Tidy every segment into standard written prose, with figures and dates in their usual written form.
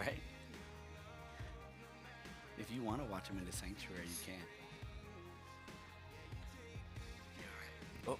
right? If you want to watch them in the sanctuary, you can. Oh,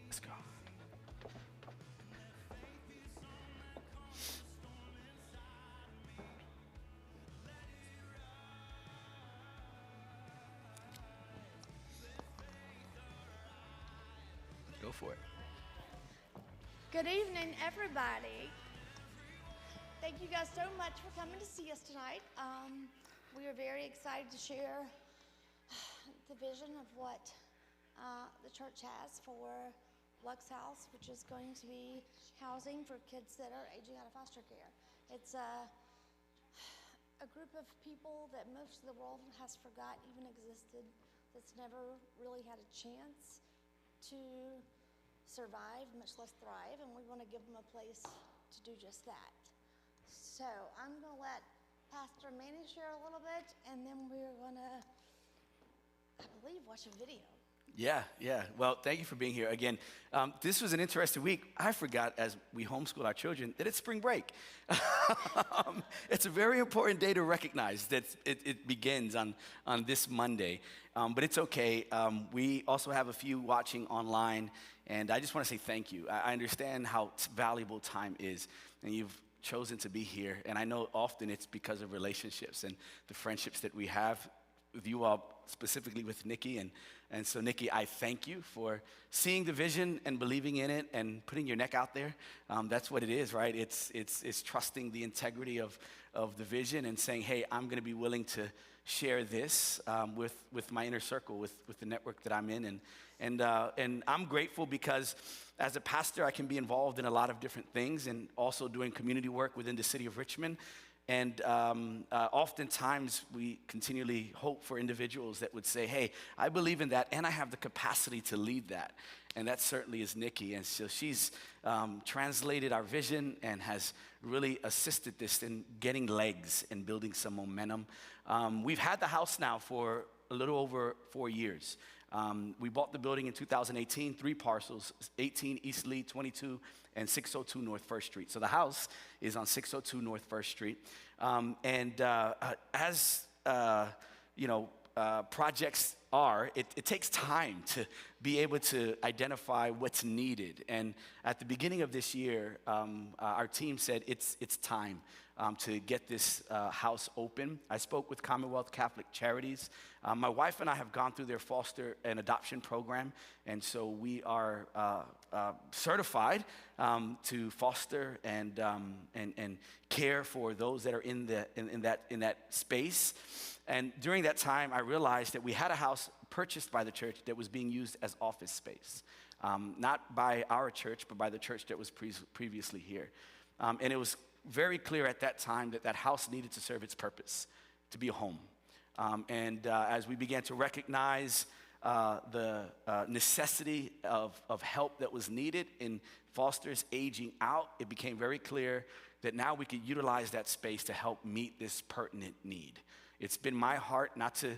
let's go. Go for it. Good evening, everybody. Thank you guys so much for coming to see us tonight. We are very excited to share the vision of what the church has for LUX House, which is going to be housing for kids that are aging out of foster care. It's a group of people that most of the world has forgot even existed, that's never really had a chance to survive, much less thrive, and we want to give them a place to do just that. So I'm going to let Pastor Manny share a little bit, and then we're going to, I believe, watch a video. Yeah. Well, thank you for being here again. This was an interesting week. I forgot, as we homeschool our children, that it's spring break. It's a very important day to recognize that it begins on this Monday. But it's okay. We also have a few watching online, and I just want to say thank you. I understand how valuable time is, and you've chosen to be here. And I know often it's because of relationships and the friendships that we have with you all, specifically with Nikki. And so, Nikki, I thank you for seeing the vision and believing in it and putting your neck out there. That's what it is, right? It's trusting the integrity of the vision and saying, hey, I'm going to be willing to share this with my inner circle, with the network that I'm in. And I'm grateful because as a pastor, I can be involved in a lot of different things and also doing community work within the city of Richmond. And oftentimes we continually hope for individuals that would say, hey, I believe in that and I have the capacity to lead that. And that certainly is Nikki. And so she's translated our vision and has really assisted this in getting legs and building some momentum. We've had the house now for a little over 4 years. We bought the building in 2018, 3 parcels, 18 East Lee, 22, and 602 North 1st Street. So the house is on 602 North 1st Street. As projects are, it takes time to be able to identify what's needed. And at the beginning of this year, our team said it's time to get this house open. I spoke with Commonwealth Catholic Charities. My wife and I have gone through their foster and adoption program, and so we are certified to foster and care for those that are in that space. And during that time, I realized that we had a house purchased by the church that was being used as office space, not by our church, but by the church that was previously here. And it was very clear at that time that that house needed to serve its purpose, to be a home. As we began to recognize the necessity of help that was needed in fosters aging out, it became very clear that now we could utilize that space to help meet this pertinent need. It's been my heart not to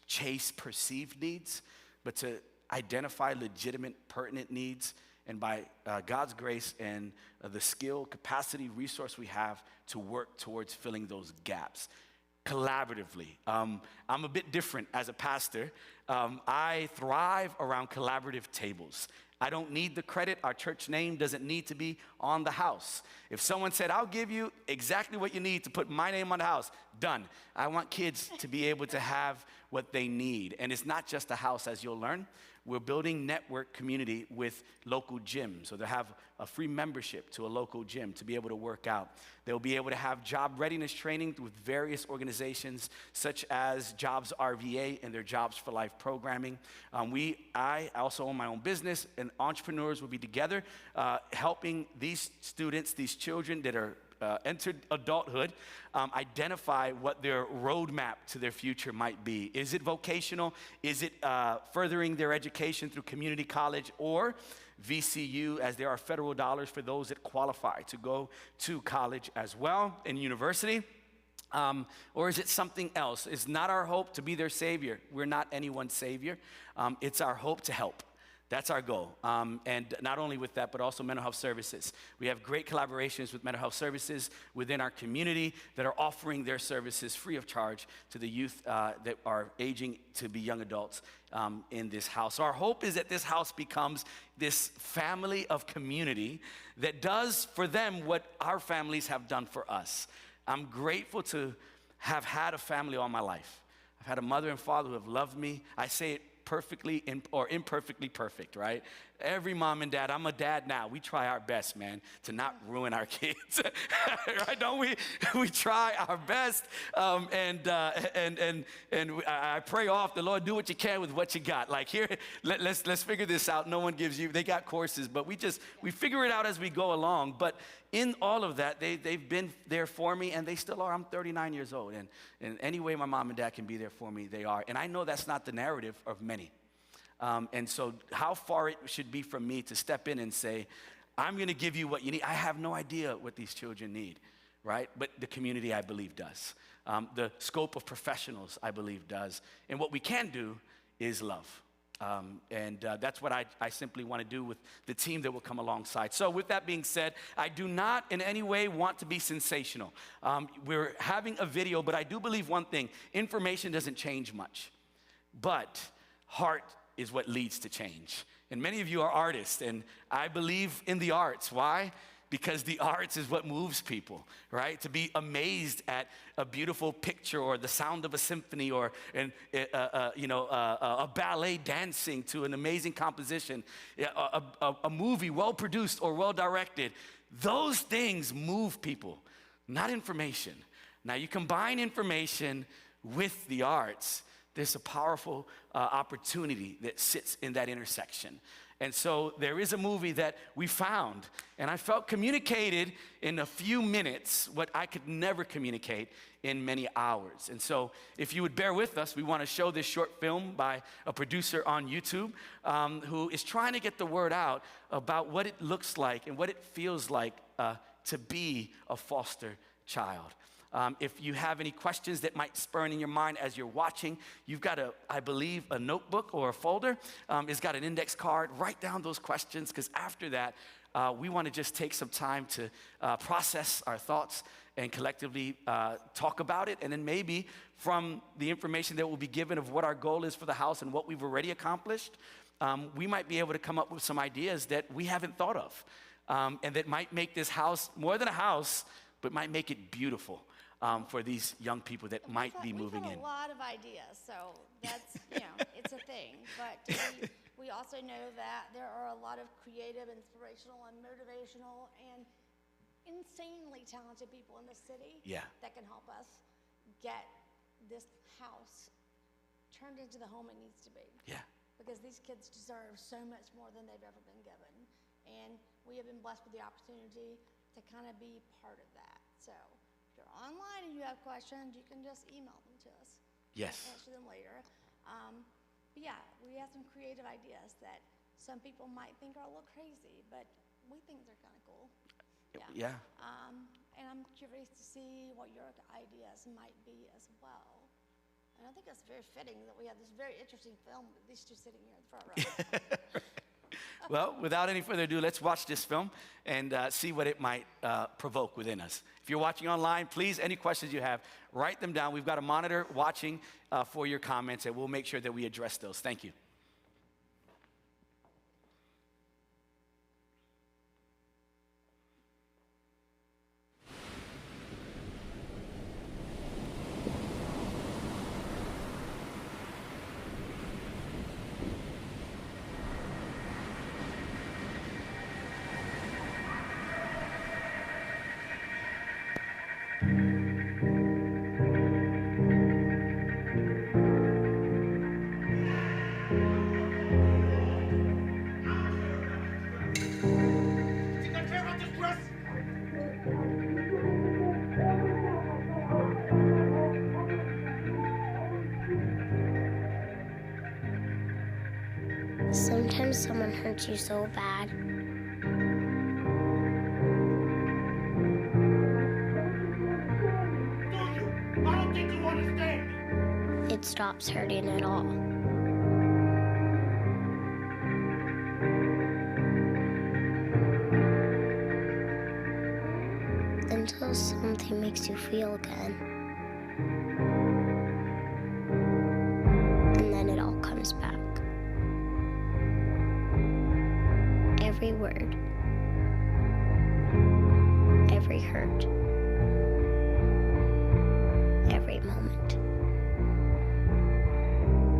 chase perceived needs, but to identify legitimate, pertinent needs, and by God's grace and the skill, capacity, resource we have to work towards filling those gaps collaboratively. I'm a bit different as a pastor. I thrive around collaborative tables. I don't need the credit. Our church name doesn't need to be on the house. If someone said, I'll give you exactly what you need to put my name on the house, done. I want kids to be able to have what they need. And it's not just a house, as you'll learn. We're building network community with local gyms. So they'll have a free membership to a local gym to be able to work out. They'll be able to have job readiness training with various organizations such as Jobs RVA and their Jobs for Life programming. I also own my own business, and entrepreneurs will be together helping these students, these children that are entered adulthood, identify what their roadmap to their future might be. Is it vocational? Is it furthering their education through community college or VCU, as there are federal dollars for those that qualify to go to college as well and university? Or is it something else? It's not our hope to be their savior. We're not anyone's savior. It's our hope to help. That's our goal. And not only with that, but also mental health services. We have great collaborations with mental health services within our community that are offering their services free of charge to the youth that are aging to be young adults in this house. So our hope is that this house becomes this family of community that does for them what our families have done for us. I'm grateful to have had a family all my life. I've had a mother and father who have loved me. I say it perfectly or imperfectly perfect, right? Every mom and dad, I'm a dad now. We try our best, man, to not ruin our kids, right? Don't we? We try our best, and I pray off the Lord, do what you can with what you got. Like here, let's figure this out. No one gives you. They got courses, but we figure it out as we go along. But in all of that, they've been there for me, and they still are. I'm 39 years old, and any way my mom and dad can be there for me, they are. And I know that's not the narrative of many. And so how far it should be from me to step in and say, I'm going to give you what you need. I have no idea what these children need, right? But the community, I believe, does. The scope of professionals, I believe, does. And what we can do is love. That's what I simply want to do with the team that will come alongside. So with that being said, I do not in any way want to be sensational. We're having a video, but I do believe one thing. Information doesn't change much, but heart is what leads to change. And many of you are artists, and I believe in the arts. Why? Because the arts is what moves people, right? To be amazed at a beautiful picture or the sound of a symphony or a ballet dancing to an amazing composition, a movie well produced or well directed. Those things move people, not information. Now you combine information with the arts, there's a powerful opportunity that sits in that intersection. And so there is a movie that we found, and I felt communicated in a few minutes what I could never communicate in many hours. And so if you would bear with us, we want to show this short film by a producer on YouTube who is trying to get the word out about what it looks like and what it feels like to be a foster child. If you have any questions that might spur in your mind as you're watching, you've got I believe, a notebook or a folder. It's got an index card. Write down those questions, because after that, we want to just take some time to process our thoughts and collectively talk about it. And then maybe from the information that will be given of what our goal is for the house and what we've already accomplished, we might be able to come up with some ideas that we haven't thought of, and that might make this house more than a house, but might make it beautiful for these young people that might be moving in. We've had a lot of ideas, so that's, it's a thing. But we also know that there are a lot of creative, inspirational, and motivational, and insanely talented people in the city that can help us get this house turned into the home it needs to be. Yeah. Because these kids deserve so much more than they've ever been given. And we have been blessed with the opportunity to kind of be part of that. So if you're online and you have questions, you can just email them to us. Yes. We'll answer them later. But yeah, we have some creative ideas that some people might think are a little crazy, but we think they're kind of cool. Yeah. And I'm curious to see what your ideas might be as well. And I think it's very fitting that we have this very interesting film with these two sitting here in the front row. Well, without any further ado, let's watch this film and see what it might provoke within us. If you're watching online, please, any questions you have, write them down. We've got a monitor watching for your comments, and we'll make sure that we address those. Thank you. Sometimes someone hurts you so bad. I don't think you understand me. It stops hurting at all. Until something makes you feel again. And then it all comes back. Every word, every hurt, every moment.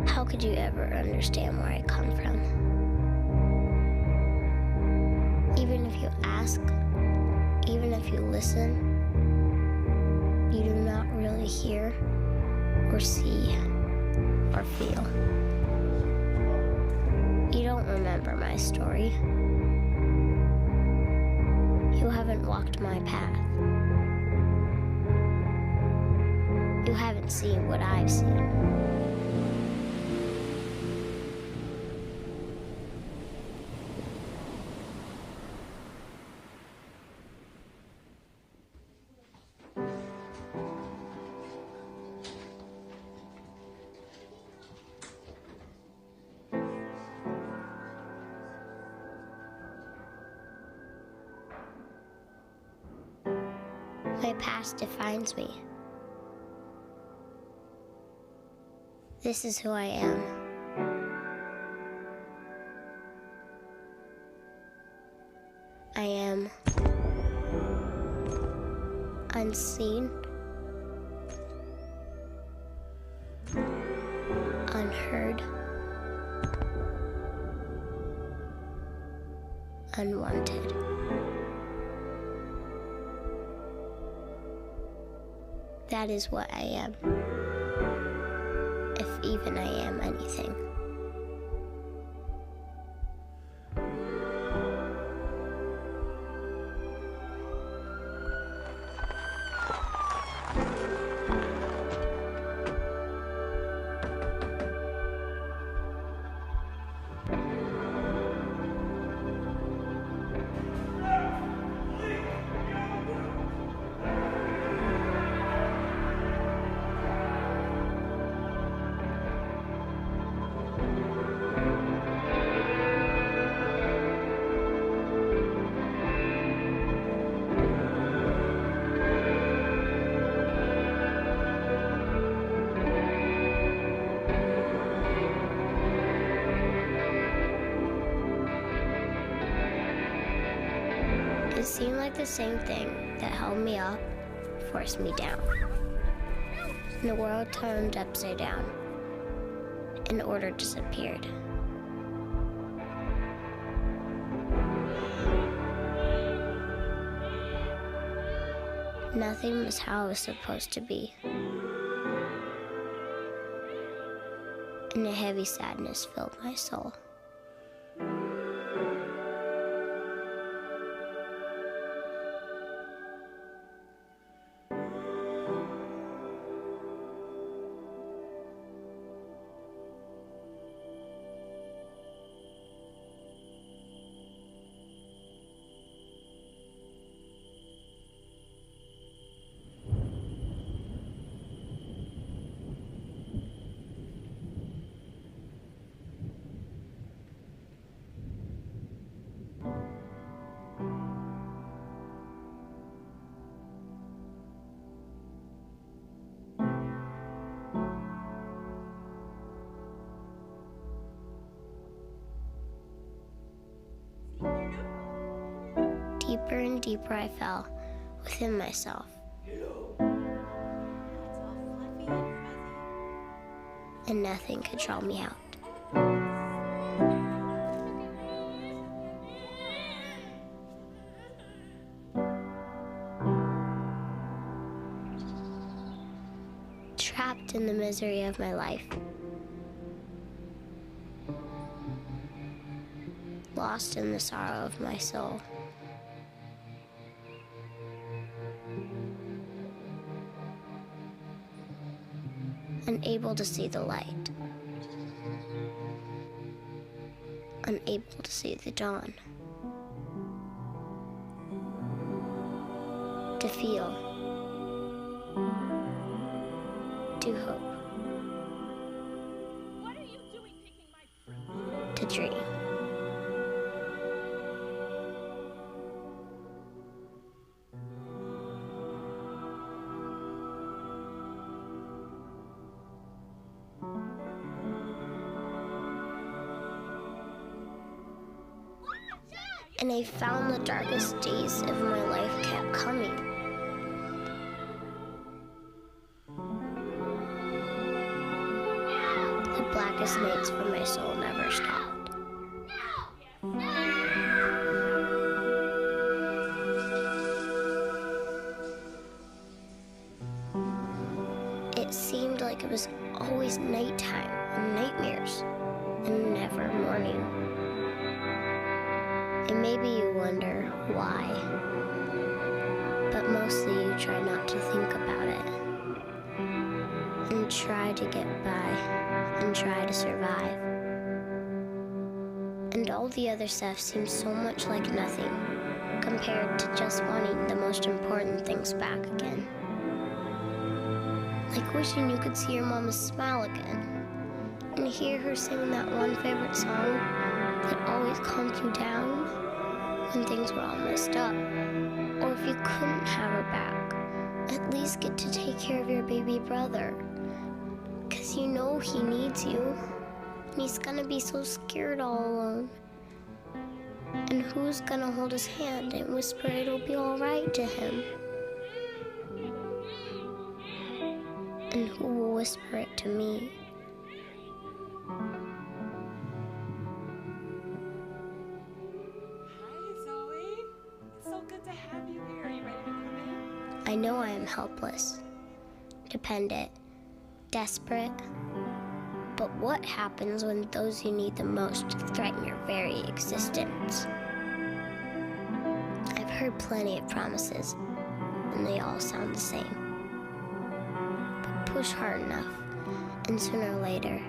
How could you ever understand where I come from? Even if you ask, even if you listen, you do not really hear or see or feel. You don't remember my story. You haven't walked my path. You haven't seen what I've seen. My past defines me. This is who I am. I am unseen, unheard, unwanted. That is what I am, if even I am anything. seemed like the same thing that held me up forced me down. And the world turned upside down, and order disappeared. Nothing was how it was supposed to be. And a heavy sadness filled my soul. Deeper and deeper I fell within myself. And nothing could draw me out. Trapped in the misery of my life. Lost in the sorrow of my soul. Unable to see the light. Unable to see the dawn. To feel. To hope. What are you doing picking my fruit? To dream. And I found the darkest days of my life kept coming. The blackest nights for my soul never stopped. It seemed like it was always nighttime and nightmares, and never morning. And maybe you wonder why, but mostly you try not to think about it, and try to get by, and try to survive. And all the other stuff seems so much like nothing, compared to just wanting the most important things back again. Like wishing you could see your mama's smile again, and hear her sing that one favorite song that always calmed you down when things were all messed up. Or if you couldn't have her back, at least get to take care of your baby brother. 'Cause you know he needs you, and he's gonna be so scared all alone. And who's gonna hold his hand and whisper it'll be all right to him? And who will whisper it to me? I know I am helpless, dependent, desperate. But what happens when those you need the most threaten your very existence? I've heard plenty of promises, and they all sound the same. But push hard enough, and sooner or later,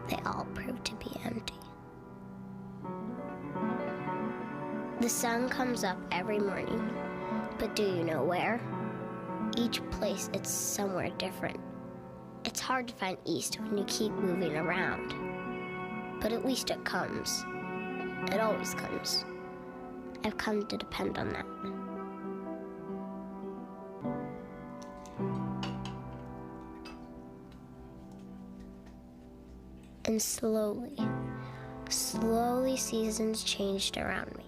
they all prove to be empty. The sun comes up every morning, but do you know where? Each place, it's somewhere different. It's hard to find east when you keep moving around. But at least it comes. It always comes. I've come to depend on that. And slowly seasons changed around me.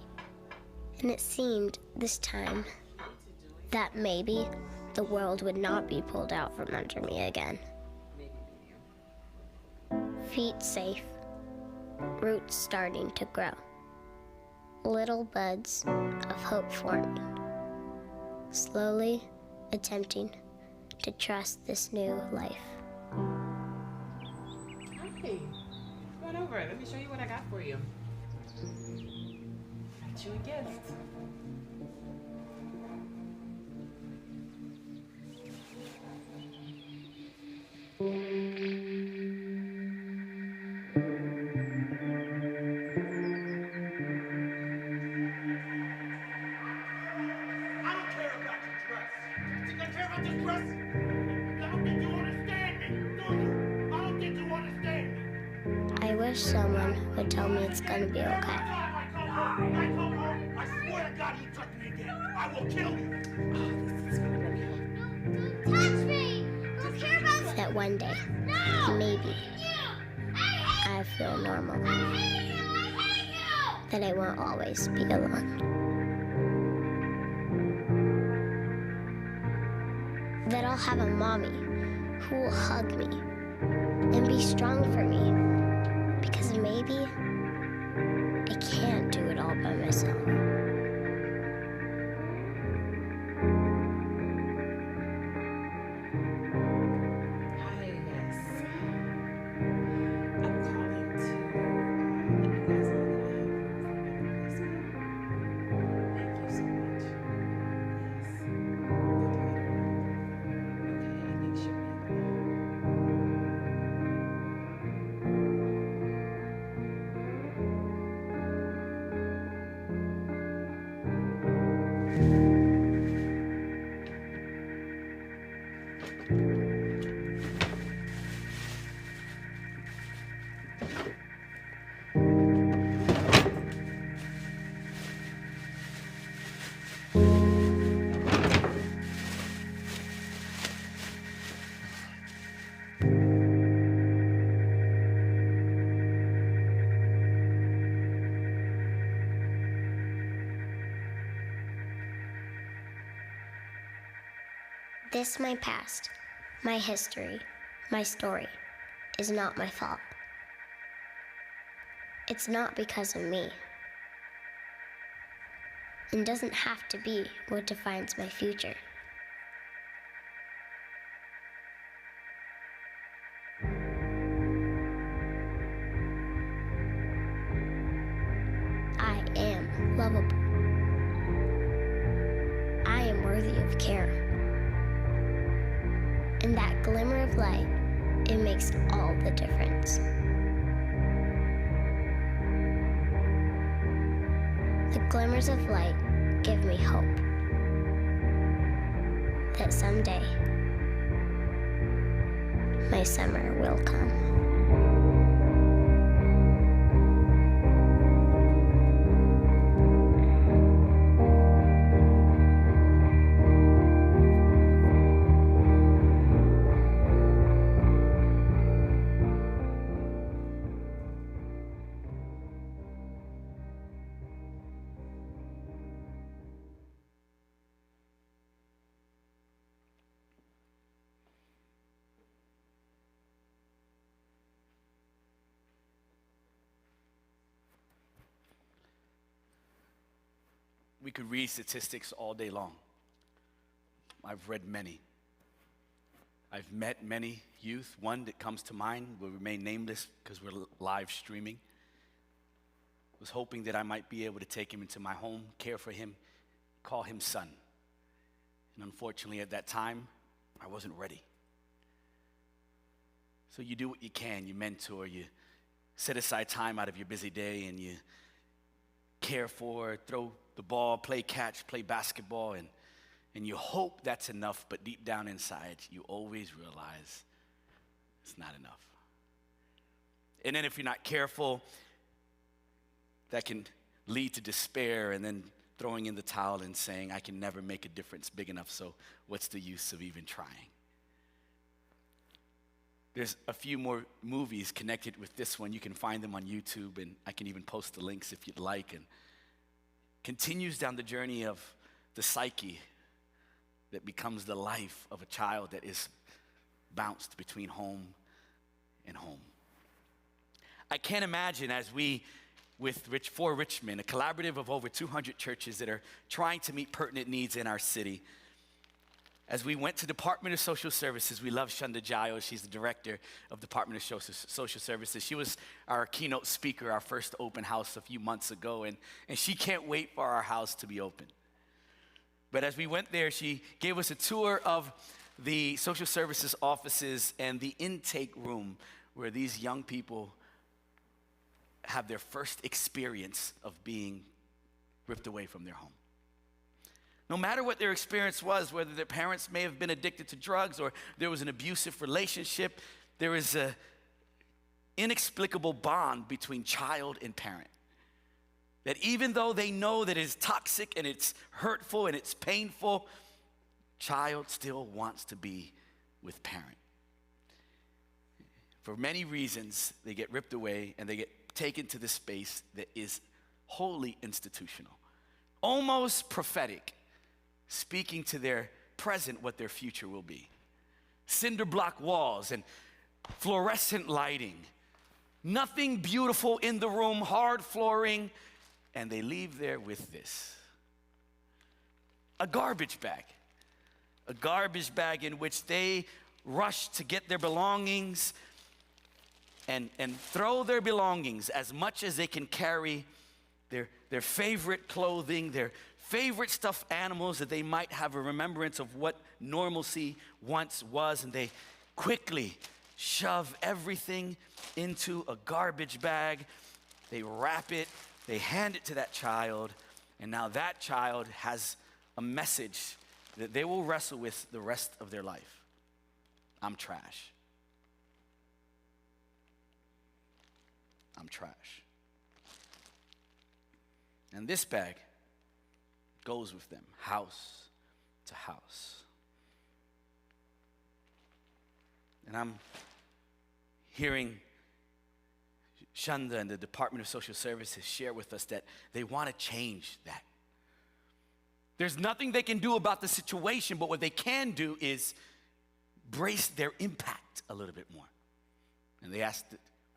And it seemed this time that maybe the world would not be pulled out from under me again. Feet safe, roots starting to grow, little buds of hope forming, slowly attempting to trust this new life. Hey, come on over. Let me show you what I got for you. Got you a gift. I don't care about your dress. You think I care about this dress? I don't think you understand me, do you? I don't think you understand me. I wish someone would tell me it's gonna be Every okay. time I come home, I swear to God you touch me again, I will kill you. Touch me! Don't care about That one day, maybe, I feel normal. That I won't always be alone. That I'll have a mommy who will hug me and be strong for me. Because maybe I can't do it all by myself. Hi, yes. I'm calling to let you guys know that I have room for another placement. Thank you so much. Yes. Okay, I think she'll be alone. This, my past, my history, my story, is not my fault. It's not because of me. And doesn't have to be what defines my future. I am lovable. I am worthy of care. And that glimmer of light, it makes all the difference. The glimmers of light give me hope that someday my summer will come. We could read statistics all day long. I've read many. I've met many youth. One that comes to mind will remain nameless because we're live streaming. Was hoping that I might be able to take him into my home, care for him, call him son. And unfortunately at that time, I wasn't ready. So you do what you can. You mentor, you set aside time out of your busy day and you care for, throw the ball, play catch, play basketball, and you hope that's enough, but deep down inside, you always realize it's not enough. And then if you're not careful, that can lead to despair and then throwing in the towel and saying, I can never make a difference big enough, so what's the use of even trying? There's a few more movies connected with this one. You can find them on YouTube, and I can even post the links if you'd like. And continues down the journey of the psyche that becomes the life of a child that is bounced between home and home. I can't imagine as we, for Richmond, a collaborative of over 200 churches that are trying to meet pertinent needs in our city. As we went to Department of Social Services, we love Shunda Giles. She's the director of Department of Social Services. She was our keynote speaker, our first open house a few months ago, and she can't wait for our house to be open. But as we went there, she gave us a tour of the social services offices and the intake room where these young people have their first experience of being ripped away from their home. No matter what their experience was, whether their parents may have been addicted to drugs or there was an abusive relationship, there is an inexplicable bond between child and parent. That even though they know that it is toxic and it's hurtful and it's painful, child still wants to be with parent. For many reasons, they get ripped away and they get taken to this space that is wholly institutional, almost prophetic, speaking to their present what their future will be. Cinder block walls and fluorescent lighting, nothing beautiful in the room, hard flooring, and they leave there with this. A garbage bag in which they rush to get their belongings and throw their belongings as much as they can carry, their favorite clothing, their favorite stuffed animals that they might have a remembrance of what normalcy once was, and they quickly shove everything into a garbage bag. They wrap it, they hand it to that child, and now that child has a message that they will wrestle with the rest of their life. I'm trash. I'm trash. And this bag goes with them, house to house. And I'm hearing Shunda and the Department of Social Services share with us that they want to change that. There's nothing they can do about the situation, but what they can do is brace their impact a little bit more. And they asked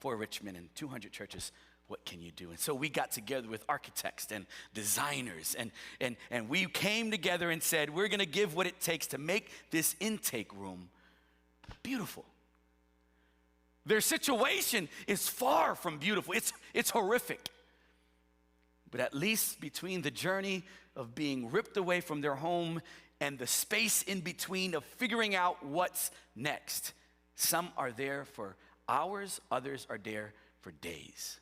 for Richmond and 200 churches, what can you do? And so we got together with architects and designers, and we came together and said, we're going to give what it takes to make this intake room beautiful. Their situation is far from beautiful. It's horrific. But at least between the journey of being ripped away from their home and the space in between of figuring out what's next, some are there for hours, others are there for days.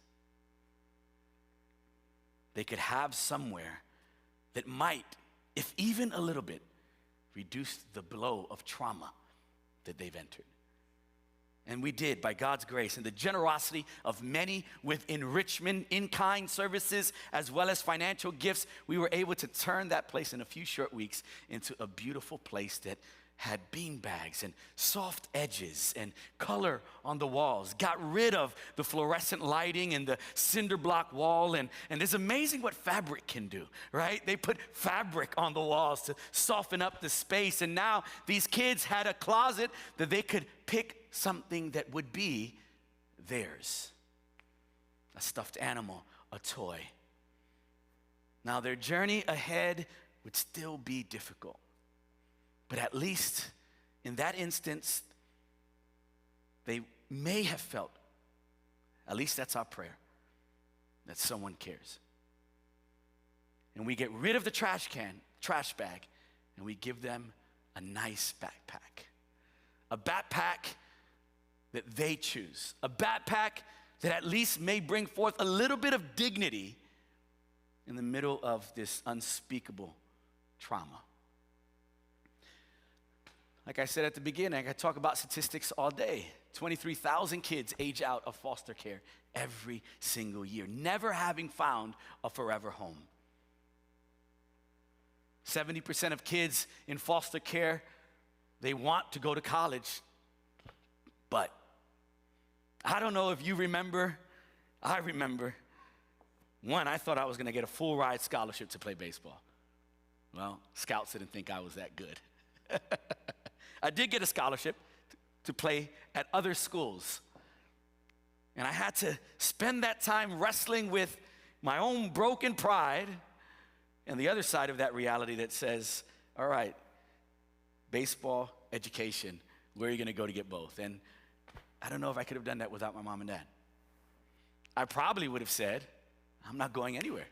They could have somewhere that might, if even a little bit, reduce the blow of trauma that they've entered. And we did, by God's grace and the generosity of many with enrichment, in-kind services, as well as financial gifts, we were able to turn that place in a few short weeks into a beautiful place that had bean bags and soft edges and color on the walls, got rid of the fluorescent lighting and the cinder block wall, and it's amazing what fabric can do, right? They put fabric on the walls to soften up the space, and now these kids had a closet that they could pick something that would be theirs. A stuffed animal, a toy. Now their journey ahead would still be difficult. But at least in that instance, they may have felt, at least that's our prayer, that someone cares. And we get rid of the trash bag, and we give them a nice backpack. A backpack that they choose. A backpack that at least may bring forth a little bit of dignity in the middle of this unspeakable trauma. Like I said at the beginning, I could talk about statistics all day. 23,000 kids age out of foster care every single year, never having found a forever home. 70% of kids in foster care, they want to go to college, but I don't know if you remember, I remember One, I thought I was going to get a full ride scholarship to play baseball. Well, scouts didn't think I was that good. I did get a scholarship to play at other schools. And I had to spend that time wrestling with my own broken pride and the other side of that reality that says, all right, baseball, education, where are you going to go to get both? And I don't know if I could have done that without my mom and dad. I probably would have said, I'm not going anywhere.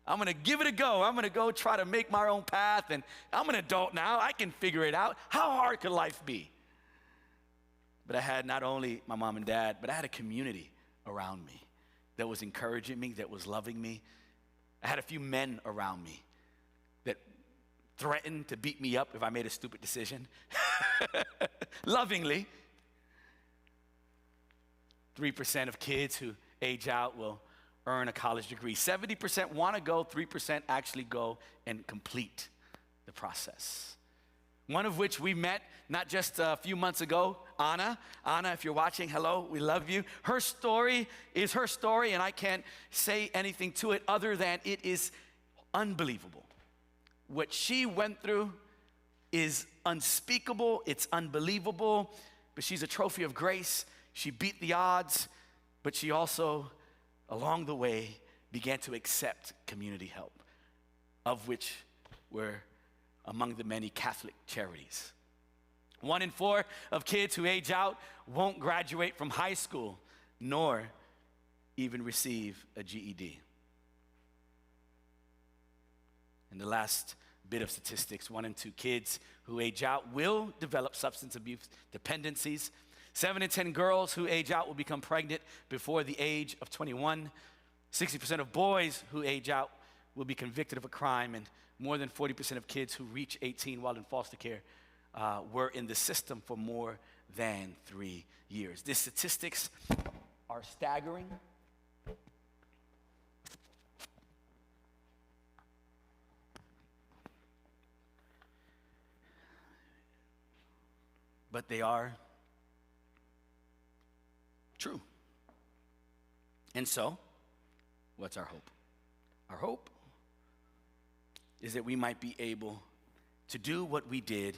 I'm going to give it a go. I'm going to go try to make my own path, and I'm an adult now. I can figure it out. How hard could life be? But I had not only my mom and dad, but I had a community around me that was encouraging me, that was loving me. I had a few men around me that threatened to beat me up if I made a stupid decision. Lovingly. 3% of kids who age out will earn a college degree. 70% want to go, 3% actually go and complete the process. One of which we met not just a few months ago, Anna. Anna, if you're watching, hello, we love you. Her story is her story, and I can't say anything to it other than it is unbelievable. What she went through is unspeakable, it's unbelievable, but she's a trophy of grace. She beat the odds, but she also, along the way, began to accept community help, of which were among the many Catholic charities. 1 in 4 of kids who age out won't graduate from high school, nor even receive a GED. And the last bit of statistics, 1 in 2 kids who age out will develop substance abuse dependencies. 7 in 10 girls who age out will become pregnant before the age of 21. 60% of boys who age out will be convicted of a crime, and more than 40% of kids who reach 18 while in foster care were in the system for more than 3 years. These statistics are staggering. But they are true. And so, what's our hope? Our hope is that we might be able to do what we did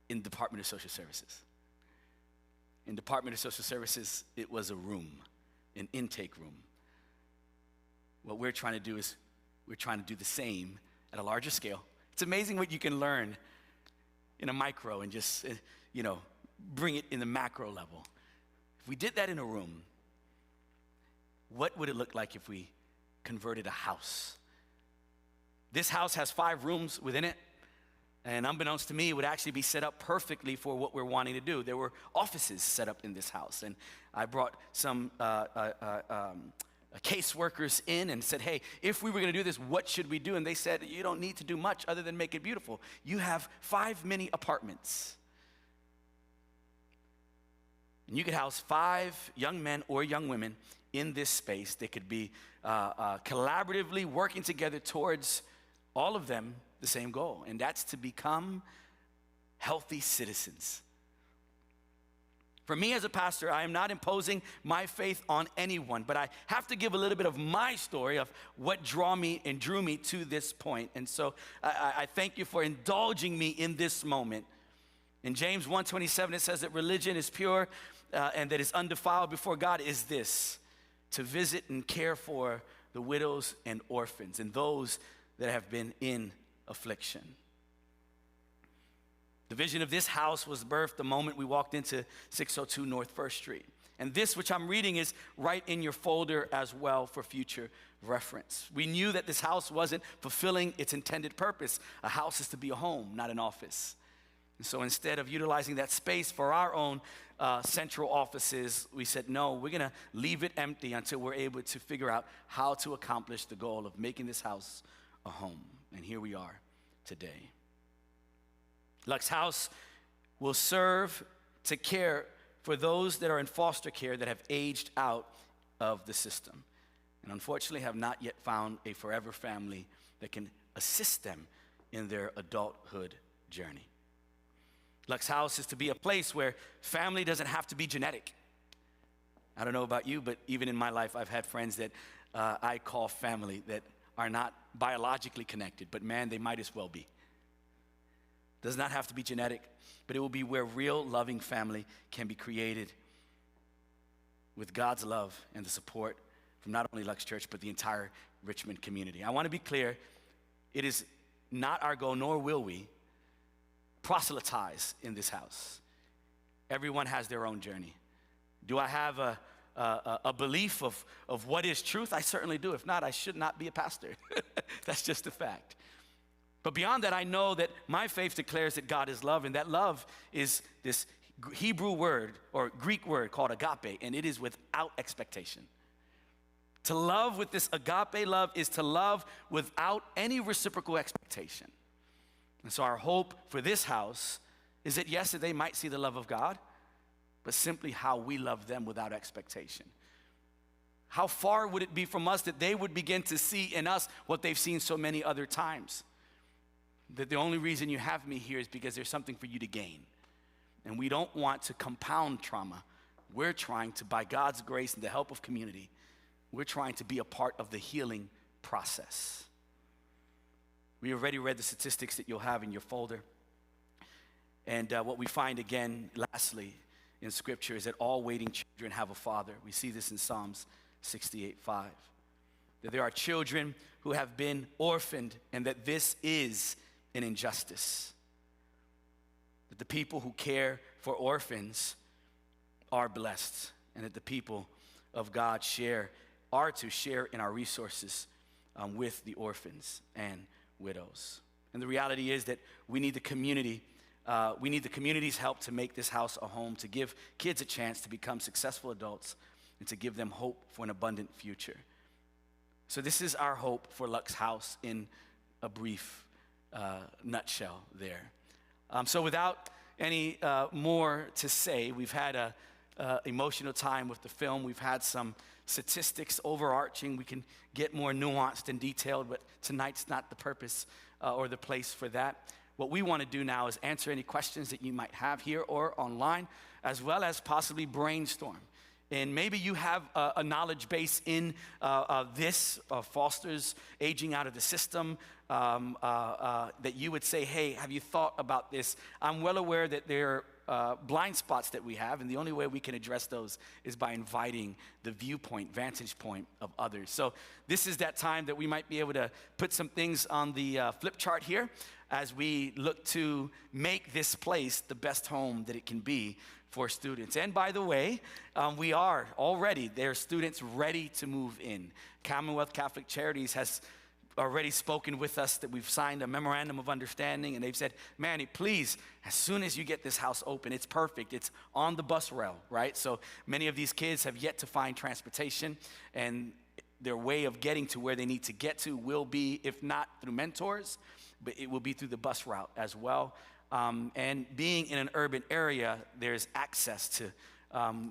in Department of Social Services. In Department of Social Services, it was a room, an intake room. What we're trying to do is we're trying to do the same at a larger scale. It's amazing what you can learn in a micro and just, bring it in the macro level. If we did that in a room, what would it look like if we converted a house? This house has 5 rooms within it, and unbeknownst to me, it would actually be set up perfectly for what we're wanting to do. There were offices set up in this house, and I brought some caseworkers in and said, hey, if we were going to do this, what should we do? And they said, you don't need to do much other than make it beautiful. You have 5 mini apartments. And you could house 5 young men or young women in this space. They could be collaboratively working together towards all of them the same goal, and that's to become healthy citizens. For me as a pastor, I am not imposing my faith on anyone, but I have to give a little bit of my story of what drew me to this point. And so I thank you for indulging me in this moment. In James 1:27, it says that religion is pure and that is undefiled before God is this, to visit and care for the widows and orphans and those that have been in affliction. The vision of this house was birthed the moment we walked into 602 North 1st Street. And this, which I'm reading, is right in your folder as well for future reference. We knew that this house wasn't fulfilling its intended purpose. A house is to be a home, not an office. And so instead of utilizing that space for our own central offices, we said, no, we're going to leave it empty until we're able to figure out how to accomplish the goal of making this house a home. And here we are today. LUX House will serve to care for those that are in foster care that have aged out of the system and unfortunately have not yet found a forever family that can assist them in their adulthood journey. LUX House is to be a place where family doesn't have to be genetic. I don't know about you, but even in my life, I've had friends that I call family that are not biologically connected, but man, they might as well be. Does not have to be genetic, but it will be where real loving family can be created with God's love and the support from not only Lux Church, but the entire Richmond community. I want to be clear, it is not our goal, nor will we proselytize in this house. Everyone has their own journey. Do I have a belief of what is truth? I certainly do. If not, I should not be a pastor. That's just a fact. But beyond that, I know that my faith declares that God is love, and that love is this Hebrew word or Greek word called agape, and it is without expectation. To love with this agape love is to love without any reciprocal expectation. And so our hope for this house is that yes, that they might see the love of God, but simply how we love them without expectation. How far would it be from us that they would begin to see in us what they've seen so many other times? That the only reason you have me here is because there's something for you to gain. And we don't want to compound trauma. We're trying to, by God's grace and the help of community, we're trying to be a part of the healing process. We already read the statistics that you'll have in your folder. And what we find again, lastly, in Scripture is that all waiting children have a father. We see this in Psalms 68:5. That there are children who have been orphaned and that this is an injustice. That the people who care for orphans are blessed, and that the people of God are to share in our resources with the orphans and widows. And the reality is that we need the community's help to make this house a home, to give kids a chance to become successful adults, and to give them hope for an abundant future. So this is our hope for Lux House in a brief nutshell there. So without any more to say, we've had a emotional time with the film. We've had some statistics overarching. We can get more nuanced and detailed, but tonight's not the purpose or the place for that. What we want to do now is answer any questions that you might have here or online, as well as possibly brainstorm. And maybe you have a knowledge base in this, fosters aging out of the system, that you would say, hey, have you thought about this? I'm well aware that there are blind spots that we have, and the only way we can address those is by inviting the vantage point of others. So this is that time that we might be able to put some things on the flip chart here as we look to make this place the best home that it can be for students. And by the way, there are students ready to move in. Commonwealth Catholic Charities has already spoken with us that we've signed a memorandum of understanding, and they've said, Manny, please, as soon as you get this house open, it's perfect. It's on the bus rail, right? So many of these kids have yet to find transportation, and their way of getting to where they need to get to will be, if not through mentors, but it will be through the bus route as well. And being in an urban area, there's access to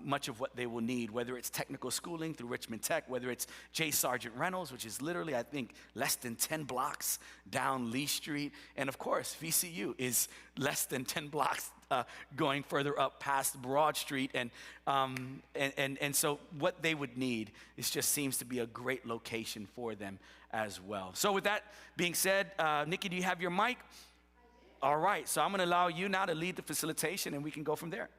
much of what they will need, whether it's technical schooling through Richmond Tech, whether it's J. Sargent Reynolds, which is literally, I think, less than 10 blocks down Lee Street. And of course, VCU is less than 10 blocks going further up past Broad Street. And so what they would need just seems to be a great location for them as well. So with that being said, Nikki, do you have your mic? All right, so I'm going to allow you now to lead the facilitation, and we can go from there.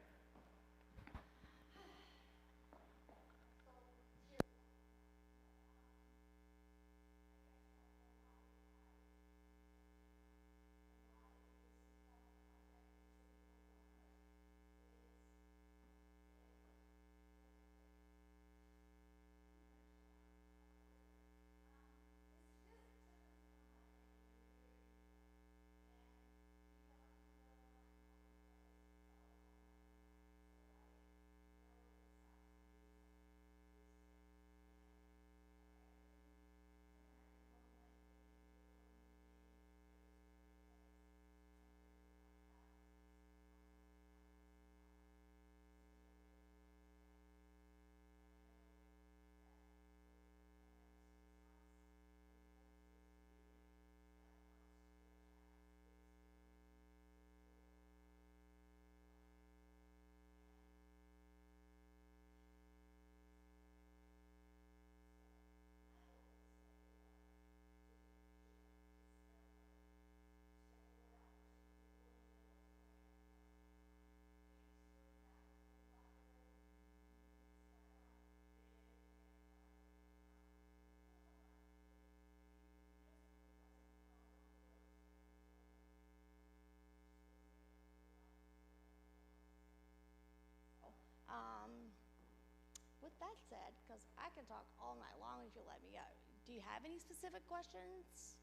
that said, because I can talk all night long if you let me go, do you have any specific questions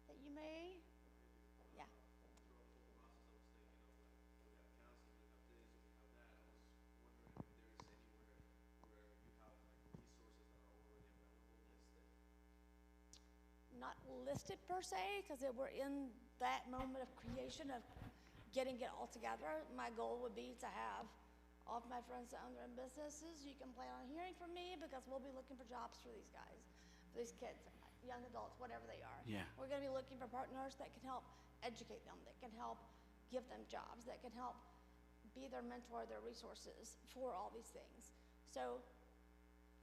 that you may? Yeah. Not listed per se, because we're in that moment of creation of getting it all together. My goal would be to have all of my friends that own their own businesses. You can plan on hearing from me because we'll be looking for jobs for these guys, for these kids, young adults, whatever they are. Yeah. We're going to be looking for partners that can help educate them, that can help give them jobs, that can help be their mentor, their resources for all these things. So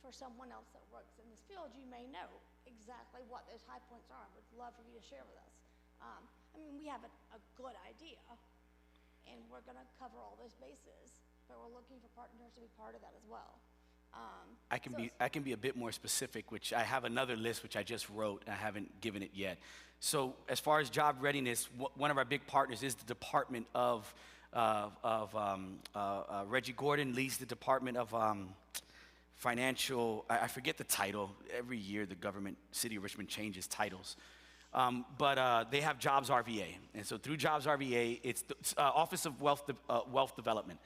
for someone else that works in this field, you may know exactly what those high points are. Would love for you to share with us. I mean, we have a good idea, and we're going to cover all those bases, but we're looking for partners to be part of that as well. I can be a bit more specific, which I have another list which I just wrote. I haven't given it yet. So as far as job readiness, one of our big partners is the Department of Reggie Gordon leads the Department of Financial, I forget the title. Every year the government, City of Richmond changes titles. But they have Jobs RVA. And so through Jobs RVA, it's the Office of Wealth Development.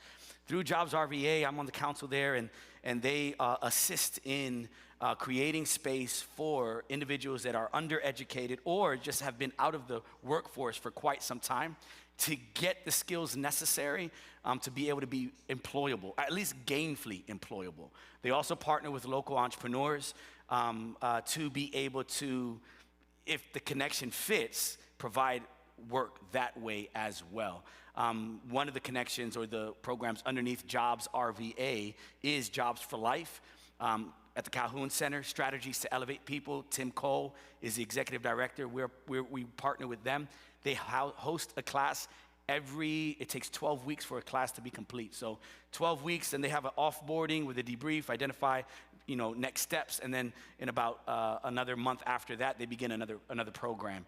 Through Jobs RVA, I'm on the council there, and they assist in creating space for individuals that are undereducated or just have been out of the workforce for quite some time to get the skills necessary to be able to be employable, at least gainfully employable. They also partner with local entrepreneurs to be able to, if the connection fits, provide work that way as well. One of the connections or the programs underneath Jobs RVA is Jobs for Life. At the Calhoun Center, Strategies to Elevate People, Tim Cole is the executive director. We partner with them. They host a class it takes 12 weeks for a class to be complete. So 12 weeks, and they have an offboarding with a debrief, identify, next steps, and then in about another month after that, they begin another program.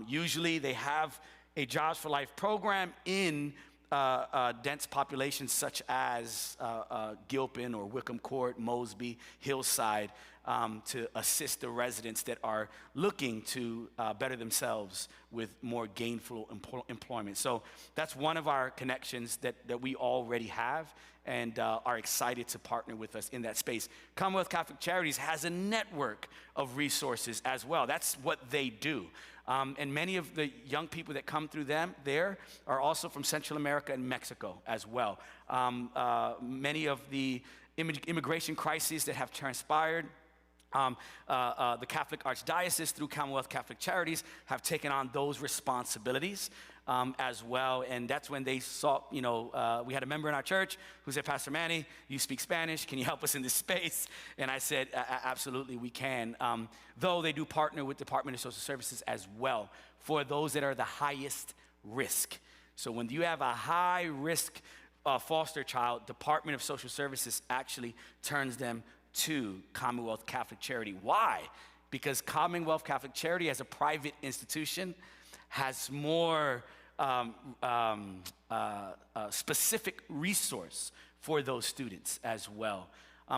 Usually they have a Jobs for Life program in dense populations such as Gilpin or Wickham Court, Mosby, Hillside, to assist the residents that are looking to better themselves with more gainful employment. So that's one of our connections that we already have and are excited to partner with us in that space. Commonwealth Catholic Charities has a network of resources as well. That's what they do. And many of the young people that come through them there are also from Central America and Mexico as well. Many of the immigration crises that have transpired, the Catholic Archdiocese through Commonwealth Catholic Charities have taken on those responsibilities as well. And that's when they saw, we had a member in our church who said, Pastor Manny, you speak Spanish, can you help us in this space? And I said, absolutely, we can. Though they do partner with Department of Social Services as well for those that are the highest risk. So when you have a high risk foster child, Department of Social Services actually turns them to Commonwealth Catholic Charity. Why? Because Commonwealth Catholic Charity as a private institution has more specific resource for those students as well.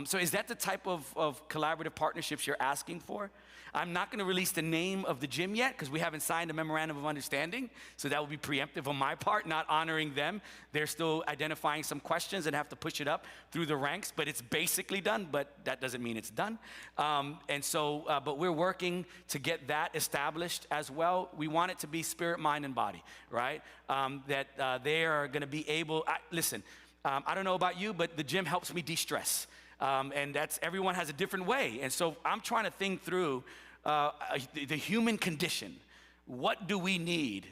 So is that the type of collaborative partnerships you're asking for? I'm not going to release the name of the gym yet because we haven't signed a memorandum of understanding. So that would be preemptive on my part, not honoring them. They're still identifying some questions and have to push it up through the ranks, but it's basically done, but that doesn't mean it's done. But we're working to get that established as well. We want it to be spirit, mind, and body, right? That they are going to be able, listen, I don't know about you, but the gym helps me de-stress. And that's, everyone has a different way. And so I'm trying to think through the human condition. What do we need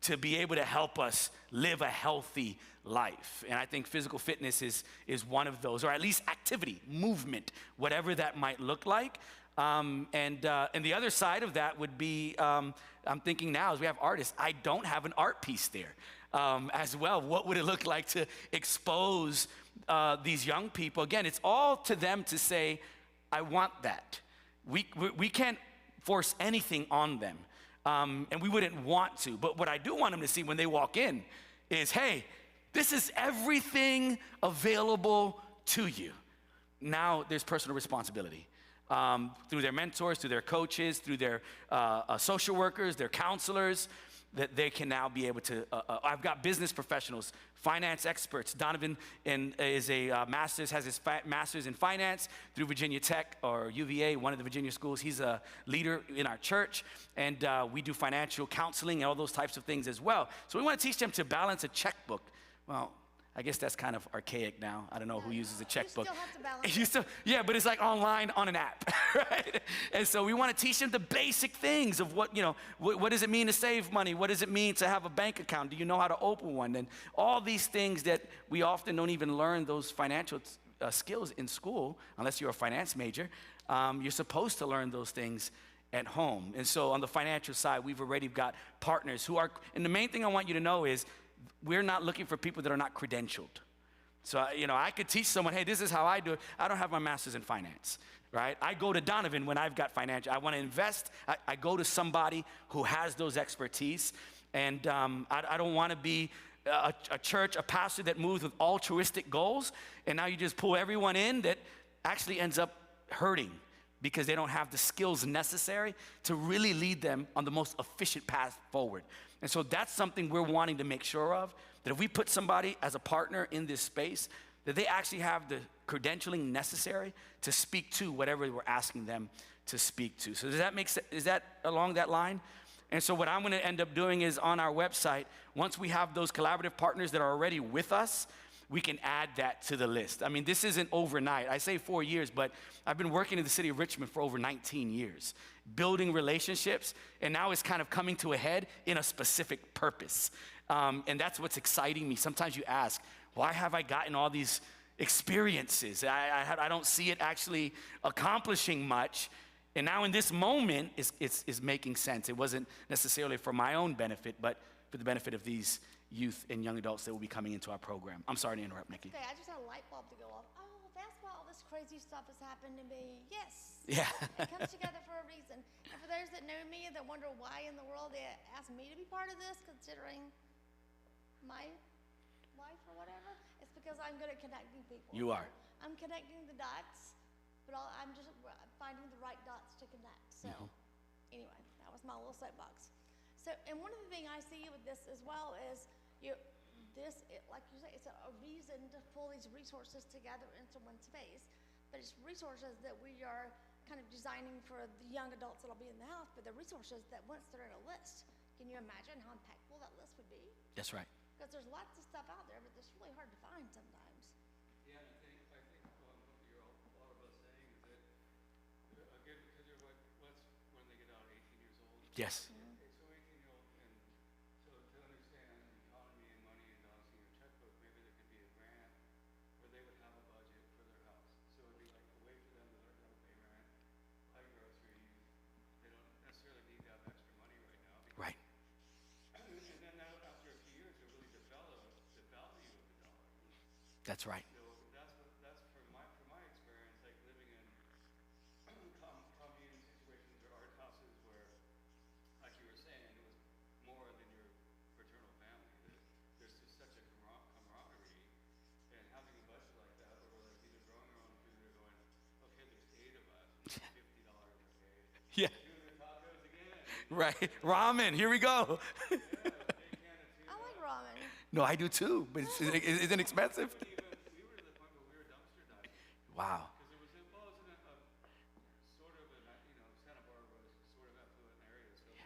to be able to help us live a healthy life? And I think physical fitness is one of those, or at least activity, movement, whatever that might look like. And the other side of that would be, I'm thinking now as we have artists, I don't have an art piece there as well. What would it look like to expose these young people? Again, it's all to them to say, I want that. We can't force anything on them, and we wouldn't want to. But what I do want them to see when they walk in is, hey, this is everything available to you. now there's personal responsibility. Through their mentors, through their coaches, through their social workers, their counselors, that they can now be able to, I've got business professionals, finance experts. Donovan is a master's, has his master's in finance through Virginia Tech or UVA, one of the Virginia schools. He's a leader in our church, and we do financial counseling and all those types of things as well. So we want to teach them to balance a checkbook. Well, I guess that's kind of archaic now. I don't know who uses a checkbook. You still have to balance it. Yeah, but it's like online on an app, right? And so we want to teach them the basic things of what, what does it mean to save money? What does it mean to have a bank account? Do you know how to open one? And all these things that we often don't even learn those financial skills in school, unless you're a finance major. You're supposed to learn those things at home. And so on the financial side, we've already got partners who are, and the main thing I want you to know is, we're not looking for people that are not credentialed. So, I could teach someone, hey, this is how I do it. I don't have my master's in finance, right? I go to Donovan when I've got financial. I want to invest. I go to somebody who has those expertise. And I don't want to be a church, a pastor that moves with altruistic goals. And now you just pull everyone in that actually ends up hurting because they don't have the skills necessary to really lead them on the most efficient path forward. And so that's something we're wanting to make sure of, that if we put somebody as a partner in this space, that they actually have the credentialing necessary to speak to whatever we're asking them to speak to. So does that make sense? Is that along that line? And so what I'm gonna end up doing is on our website, once we have those collaborative partners that are already with us, we can add that to the list. I mean, this isn't overnight. I say 4 years, but I've been working in the city of Richmond for over 19 years, building relationships, and now it's kind of coming to a head in a specific purpose. And that's what's exciting me. Sometimes you ask, why have I gotten all these experiences? I don't see it actually accomplishing much. And now in this moment, it's making sense. It wasn't necessarily for my own benefit, but for the benefit of these youth and young adults that will be coming into our program. I'm sorry to interrupt, Nikki. Okay, I just had a light bulb to go off. Oh, that's why all this crazy stuff has happened to me. Yes. Yeah. It comes together for a reason. And for those that know me and that wonder why in the world they asked me to be part of this, considering my life or whatever, it's because I'm good at connecting people. You are. I'm connecting the dots, but I'm just finding the right dots to connect. So anyway, that was my little soapbox. So, and one of the things I see with this as well is, like you say, it's a reason to pull these resources together into one space, but it's resources that we are kind of designing for the young adults that'll be in the house, but the resources that once they're in a list, can you imagine how impactful that list would be? That's right. Because there's lots of stuff out there, but it's really hard to find sometimes. Yeah, and I think what you're all of us saying is that again, because you're what's when they get out 18 years old. Yes. Okay, so 18-year-old, and so to understand the economy and money and balancing your checkbook, maybe there could be a grant where they would have a budget for their house. So it'd be like a way for them to learn how to pay rent, buy groceries. They don't necessarily need to have extra money right now. Right. And then after a few years, they really develop the value of the dollar. That's right. So that's from my experience, like living in commune situations or art houses where, like you were saying, it was more than your fraternal family. There's just such a camaraderie, and having a budget like that, where we're like either growing our own food or going, okay, there's 8 of us, $50, okay, Yeah. doing the tacos again. Right. Ramen. Here we go. Yeah, big can of tuna. I like ramen. No, I do too, but is it expensive? We were to the point where we were dumpster diving. Wow. Because it was in a sort of Santa Barbara was sort of affluent area, so the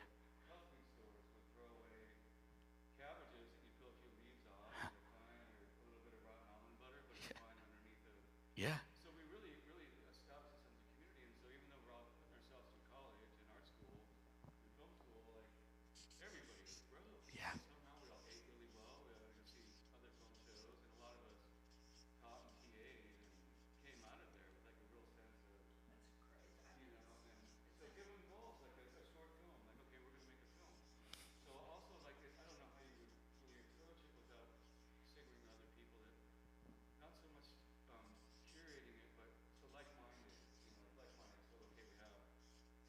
health food stores would throw away cabbages and you peel a few leaves off, and they're fine, or a little bit of rotten almond butter, but it's fine underneath the. Yeah. So we really established a sense of community, and so even though we're all putting ourselves through college and art school and film school, like everybody was broke. Yeah. Somehow we all ate really well. We got to see other film shows, and a lot of us taught and TA'd and came out of there with like a real sense of, and so give them goals, like a short film, like, okay, we're gonna make a film. So also like I don't know how you would really approach it without signaling to other people that not so much curating it, but so like-minded, so okay, we have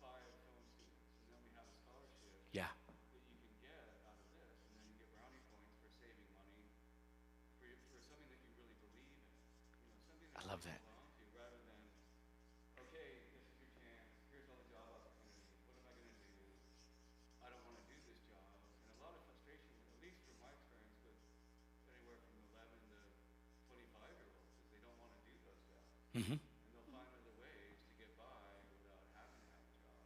5 film students, and then we have a scholarship Yeah. that you can get out of this, and then you get brownie points for saving money for something that you really believe in, something that I love you that. belong to, rather than and they'll find other ways to get by without having to have a job.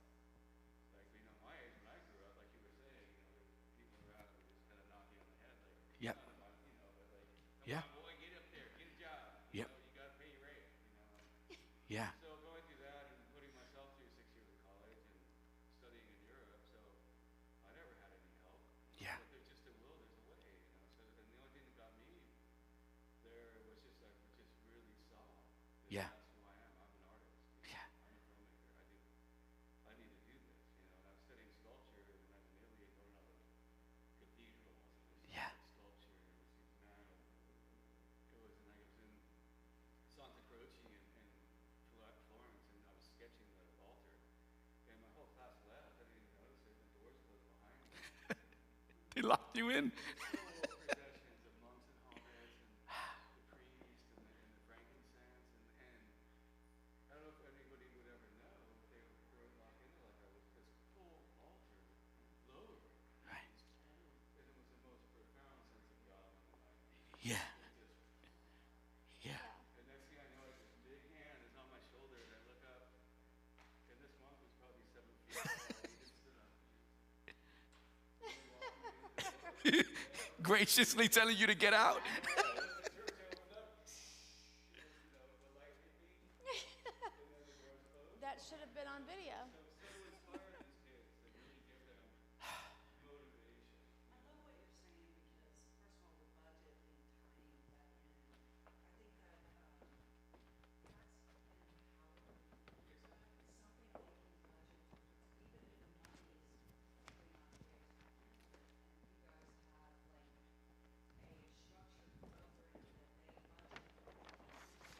Like, my age, when I grew up, like you were saying, there's people around who were just kind of knocking on the head, like, Yep. none of my, but like, come Yeah. on, boy, get up there, get a job. Yep. You got to pay your rent, Yeah. So going through that and putting myself through 6 years of college and studying in Europe, so I never had any help. Yeah. But there's just a will, there's a way, So and the only thing that got me there was just like just really saw that Yeah. that's who I am. I'm an artist. Yeah. I'm a filmmaker. I need to do this. And I was studying sculpture and when I was in Italy and going to all the cathedrals and this Yeah. sculpture and these man. It was and I was in Santa Croce and Florence, and I was sketching the altar, and my whole class left. I didn't even notice it. The doors closed behind me. They locked you in. Full processions of monks and hobbits, and the priest, and the frankincense, and I don't know if anybody would ever know if they were locked into like I was. This full altar, lower, Right. and it was the most profound sense of God in my life. Yeah. It just Yeah. And next thing I know, this big hand is on my shoulder, and I look up, and this monk was probably 7 feet tall. He just stood up. Graciously telling you to get out. That should have been on video. So inspire these kids and really give them motivation. I love what you're saying because, first of all, the budget and tying that in, I think that that's empowering. It's something they can budget for, even if the money is probably not very expensive, and you guys have like a structured program that they budget for. Some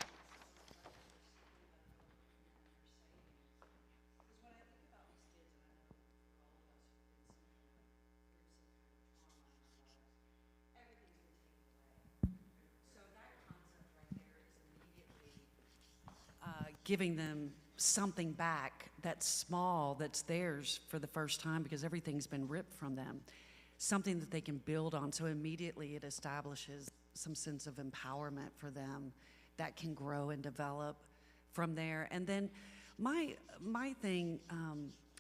budgets are simply left over from their savings. Because when I think about these kids, and I know for all of us who've been through some kind of trauma in our lives, everything's been taken away. So that concept right there is immediately giving them something back that's small, that's theirs for the first time because everything's been ripped from them. Something that they can build on. So immediately it establishes some sense of empowerment for them that can grow and develop from there. And then my thing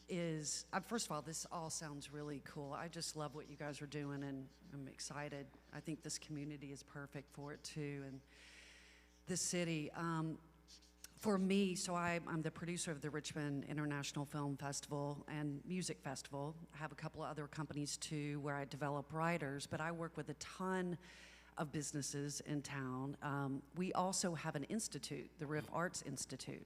is, first of all, this all sounds really cool. I just love what you guys are doing, and I'm excited. I think this community is perfect for it too, and this city. For me, so I'm the producer of the Richmond International Film Festival and Music Festival. I have a couple of other companies too where I develop writers, but I work with a ton of businesses in town. We also have an institute, the Riff Arts Institute.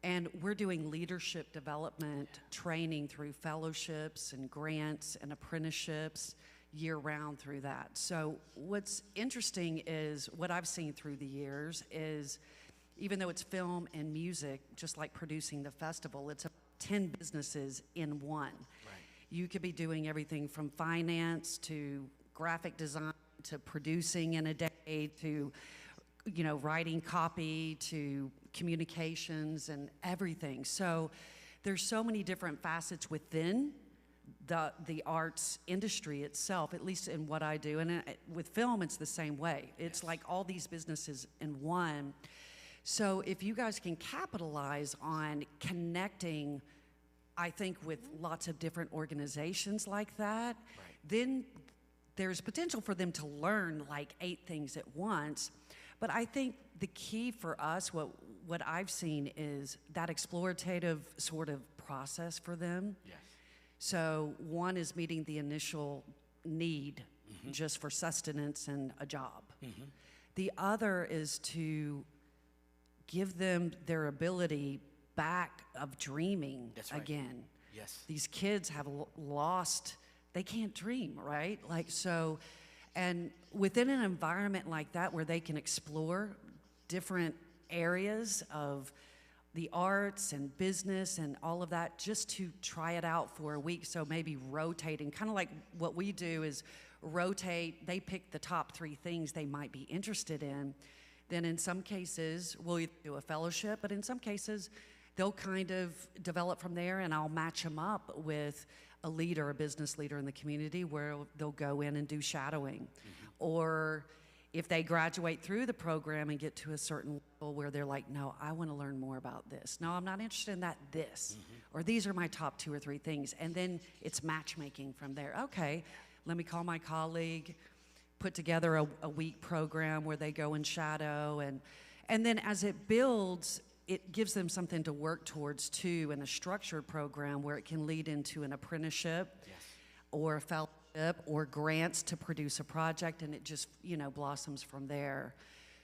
And we're doing leadership development training through fellowships and grants and apprenticeships year-round through that. So what's interesting is what I've seen through the years is even though it's film and music, just like producing the festival, it's 10 businesses in one. Right. You could be doing everything from finance to graphic design to producing in a day to, writing copy to communications and everything. So there's so many different facets within the arts industry itself, at least in what I do. And with film, it's the same way. It's like all these businesses in one. So if you guys can capitalize on connecting, I think, with lots of different organizations like that, then there's potential for them to learn like 8 things at once. But I think the key for us, what I've seen is that explorative sort of process for them. Yes. So one is meeting the initial need just for sustenance and a job. The other is to give them their ability back of dreaming That's right. again. Yes. These kids have lost, they can't dream, right? Like, so, and within an environment like that where they can explore different areas of the arts and business and all of that, just to try it out for a week. So maybe rotating, kind of like what we do is rotate, they pick the top 3 things they might be interested in. Then in some cases, we'll either do a fellowship, but in some cases, they'll kind of develop from there, and I'll match them up with a leader, a business leader in the community where they'll go in and do shadowing. Or if they graduate through the program and get to a certain level where they're like, no, I want to learn more about this. No, I'm not interested in that, this. Or these are my top 2 or 3 things. And then it's matchmaking from there. Okay, let me call my colleague, put together a week program where they go and shadow. And then as it builds, it gives them something to work towards too, in a structured program where it can lead into an apprenticeship or a fellowship or grants to produce a project, and it just, blossoms from there.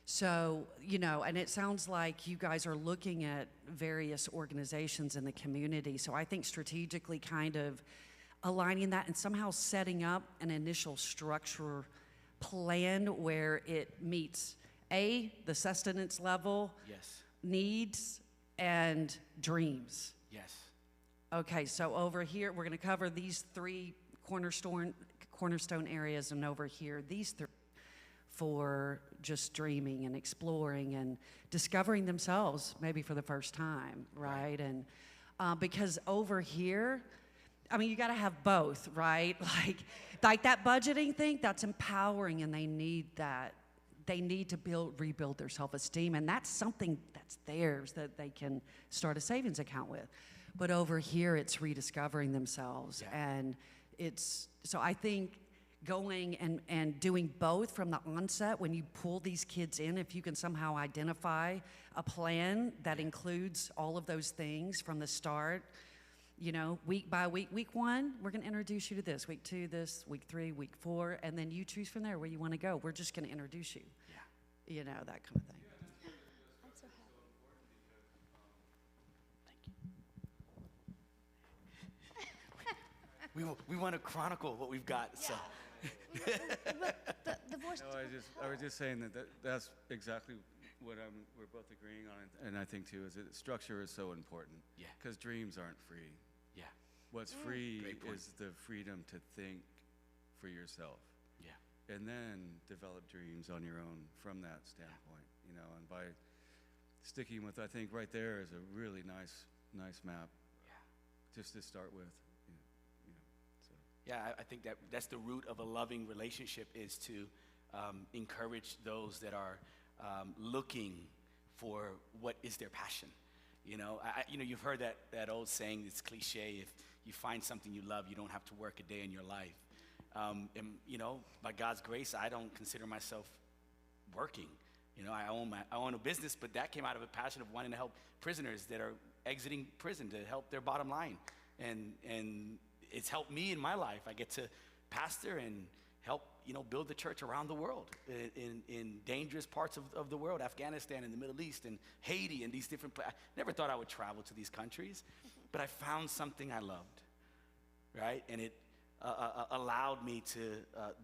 So, and it sounds like you guys are looking at various organizations in the community. So I think strategically kind of aligning that and somehow setting up an initial structure plan where it meets the sustenance level, needs, and dreams. Yes. Okay, so over here, we're going to cover these 3 cornerstone areas, and over here, these 3 for just dreaming and exploring and discovering themselves maybe for the first time, right? And because over here, I mean, you got to have both, right? Like that budgeting thing, that's empowering, and they need that. They need to rebuild their self-esteem, and that's something that's theirs that they can start a savings account with. But over here, it's rediscovering themselves, and so I think going and doing both from the onset, when you pull these kids in, if you can somehow identify a plan that includes all of those things from the start, week by week. Week 1, we're going to introduce you to this. Week 2, this. Week 3, week 4, and then you choose from there where you want to go. We're just going to introduce you. Yeah. That kind of thing. I'm so happy. We want to chronicle what we've got. So. But the voice. No, I was just saying that's exactly what we're both agreeing on, and I think too is that structure is so important. Yeah. Because dreams aren't free. Yeah. What's free Great point. is the freedom to think for yourself. Yeah. And then develop dreams on your own from that standpoint, and by sticking with, I think right there is a really nice map. Yeah. Just to start with. So. Yeah, I think that's the root of a loving relationship, is to encourage those that are looking for what is their passion. You've heard that old saying, it's cliche, if you find something you love, you don't have to work a day in your life. And by God's grace, I don't consider myself working. I own a business, but that came out of a passion of wanting to help prisoners that are exiting prison, to help their bottom line. And it's helped me in my life. I get to pastor and help, build the church around the world, in dangerous parts of the world, Afghanistan and the Middle East and Haiti and these different places. I never thought I would travel to these countries, but I found something I loved, right? And it allowed me to,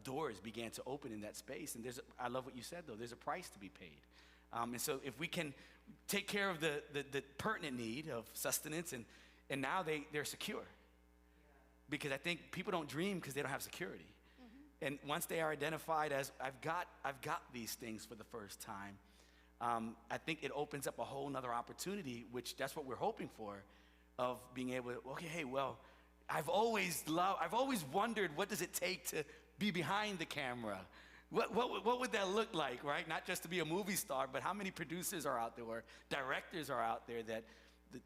doors began to open in that space. And I love what you said, though. There's a price to be paid. And so if we can take care of the pertinent need of sustenance, and now they're secure. Because I think people don't dream because they don't have security. And once they are identified as, I've got these things for the first time, I think it opens up a whole nother opportunity, which that's what we're hoping for, of being able to, okay, hey, well, I've always wondered, what does it take to be behind the camera? What would that look like, right? Not just to be a movie star, but how many producers are out there or directors are out there that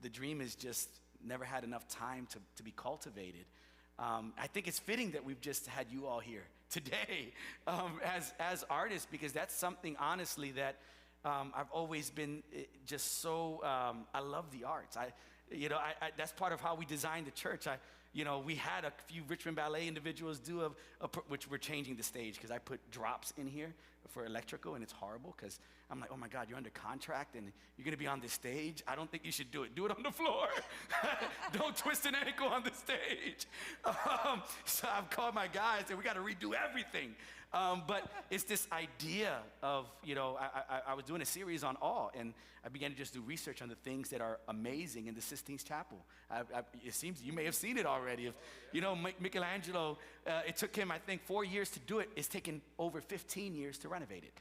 the dream is just never had enough time to be cultivated. I think it's fitting that we've just had you all here today as artists, because that's something, honestly, that I've always been just so, I love the arts. That's part of how we designed the church. We had a few Richmond Ballet individuals do which we're changing the stage, because I put drops in here for electrical, and it's horrible because I'm like, oh my God, you're under contract and you're gonna be on this stage. I don't think you should do it. Do it on the floor. Don't twist an ankle on the stage. So I've called my guys and we got to redo everything. But it's this idea of, I was doing a series on awe, and I began to just do research on the things that are amazing in the Sistine Chapel. It seems you may have seen it already. Michelangelo, it took him, I think, 4 years to do it. It's taken over 15 years to renovate it.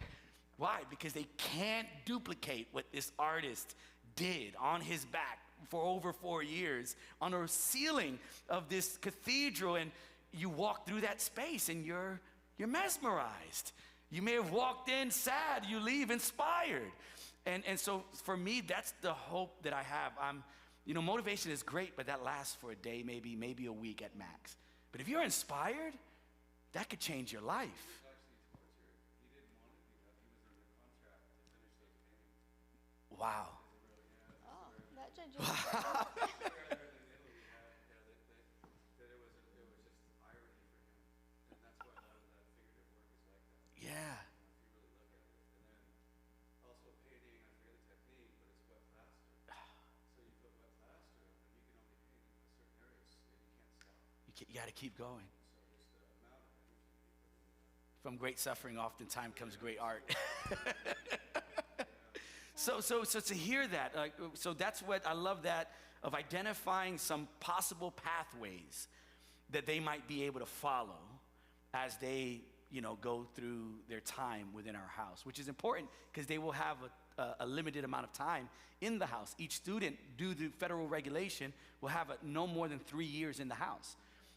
Why? Because they can't duplicate what this artist did on his back for over 4 years on a ceiling of this cathedral, and you walk through that space and you're mesmerized. You may have walked in sad, you leave inspired. And so for me, that's the hope that I have. Motivation is great, but that lasts for a day, maybe a week at max. But if you're inspired, that could change your life. He didn't want to do that. He was under contract to finish those paintings. Wow. Oh, that changes. That it was just irony for him. And that's why a lot of that figurative work is like that. Yeah. If you really look at it. And then also painting, I forget the technique, but it's wet plaster. So you put wet plaster and you can only paint in certain areas and you can't stop. You got to keep going. So just the amount of energy that you put into that. From great suffering, oftentimes comes great art. So to hear that, so that's what I love, that of identifying some possible pathways that they might be able to follow as they, go through their time within our house, which is important because they will have a limited amount of time in the house. Each student, due to federal regulation, will have no more than 3 years in the house.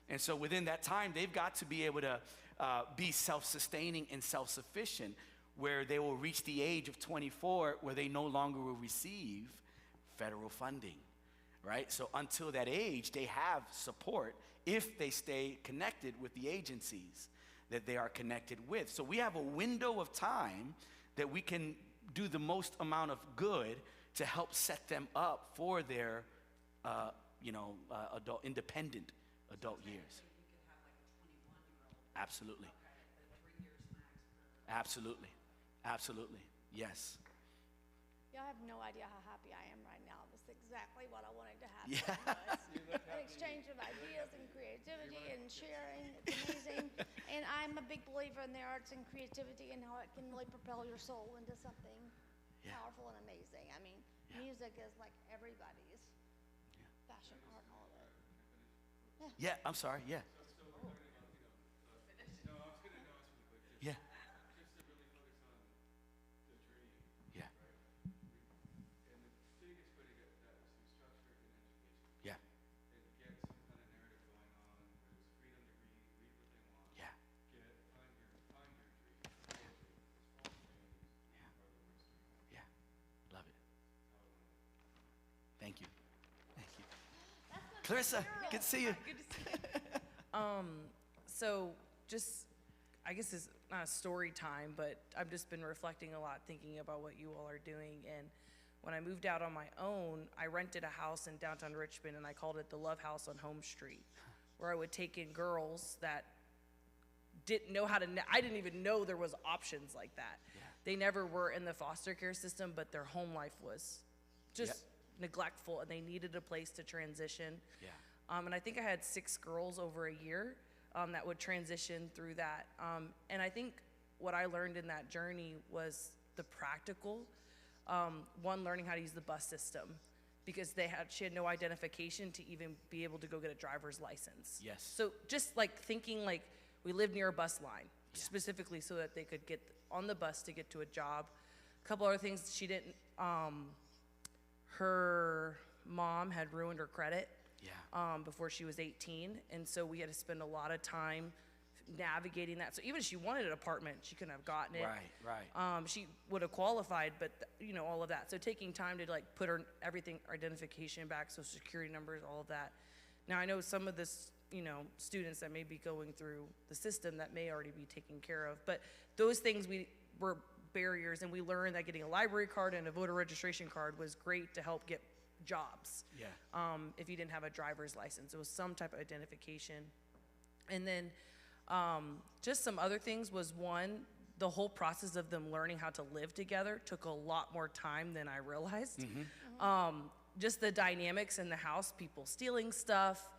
And so within that time, they've got to be able to be self-sustaining and self-sufficient, where they will reach the age of 24 where they no longer will receive federal funding, right? So until that age, they have support if they stay connected with the agencies that they are connected with. So we have a window of time that we can do the most amount of good to help set them up for their, independent adult years. Absolutely. Absolutely. Absolutely. Yes. Y'all have no idea how happy I am right now. That's exactly what I wanted to happen. Yeah. An exchange of ideas and creativity and sharing. It's amazing. And I'm a big believer in the arts and creativity and how it can really propel your soul into something powerful and amazing. I mean, music is like everybody's fashion, art, all of it. Yeah, I'm sorry. Yeah. So we're learning about, no, I was going to ask really quick. Yeah. Just to really focus on the dream. Yeah. Right? And the biggest way to get that is through structure and education. Yeah. And get some kind of narrative going on where there's freedom to read what they want. Yeah. Find your dream. Follow your dream. Because false dreams are the worst dreams. Yeah. Love it. Thank you. Thank you. Clarissa, good to see you. Good to see you. So just, I guess it's not a story time, but I've just been reflecting a lot, thinking about what you all are doing. And when I moved out on my own, I rented a house in downtown Richmond, and I called it the Love House on Home Street, where I would take in girls that didn't know how to, I didn't even know there was options like that. Yeah. They never were in the foster care system, but their home life was just neglectful, and they needed a place to transition. Yeah. And I think I had 6 girls over a year that would transition through that. And I think what I learned in that journey was the practical. One, learning how to use the bus system, because she had no identification to even be able to go get a driver's license. Yes. So just like thinking like we lived near a bus line, specifically so that they could get on the bus to get to a job. A couple other things she didn't, her mom had ruined her credit before she was 18, and so we had to spend a lot of time navigating that. So even if she wanted an apartment, she couldn't have gotten it. Right. She would have qualified, but all of that. So taking time to like put her everything, identification back, social security numbers, all of that. Now I know some of this, students that may be going through the system that may already be taken care of, but those things were barriers, and we learned that getting a library card and a voter registration card was great to help get jobs. Yeah. If you didn't have a driver's license, it was some type of identification. And then just some other things was, one, the whole process of them learning how to live together took a lot more time than I realized. Just the dynamics in the house, people stealing stuff,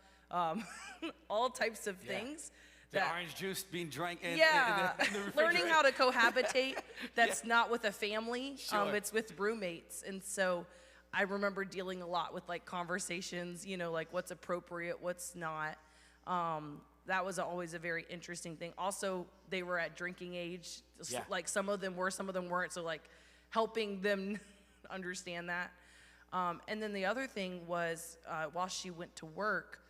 all types of things. The orange juice being drank in, in the refrigerator. Learning how to cohabitate. That's not with a family. Sure. It's with roommates. And so I remember dealing a lot with like conversations, like what's appropriate, what's not. That was always a very interesting thing. Also, they were at drinking age. Yeah. Like some of them were, some of them weren't. So like helping them understand that. And then the other thing was while she went to work,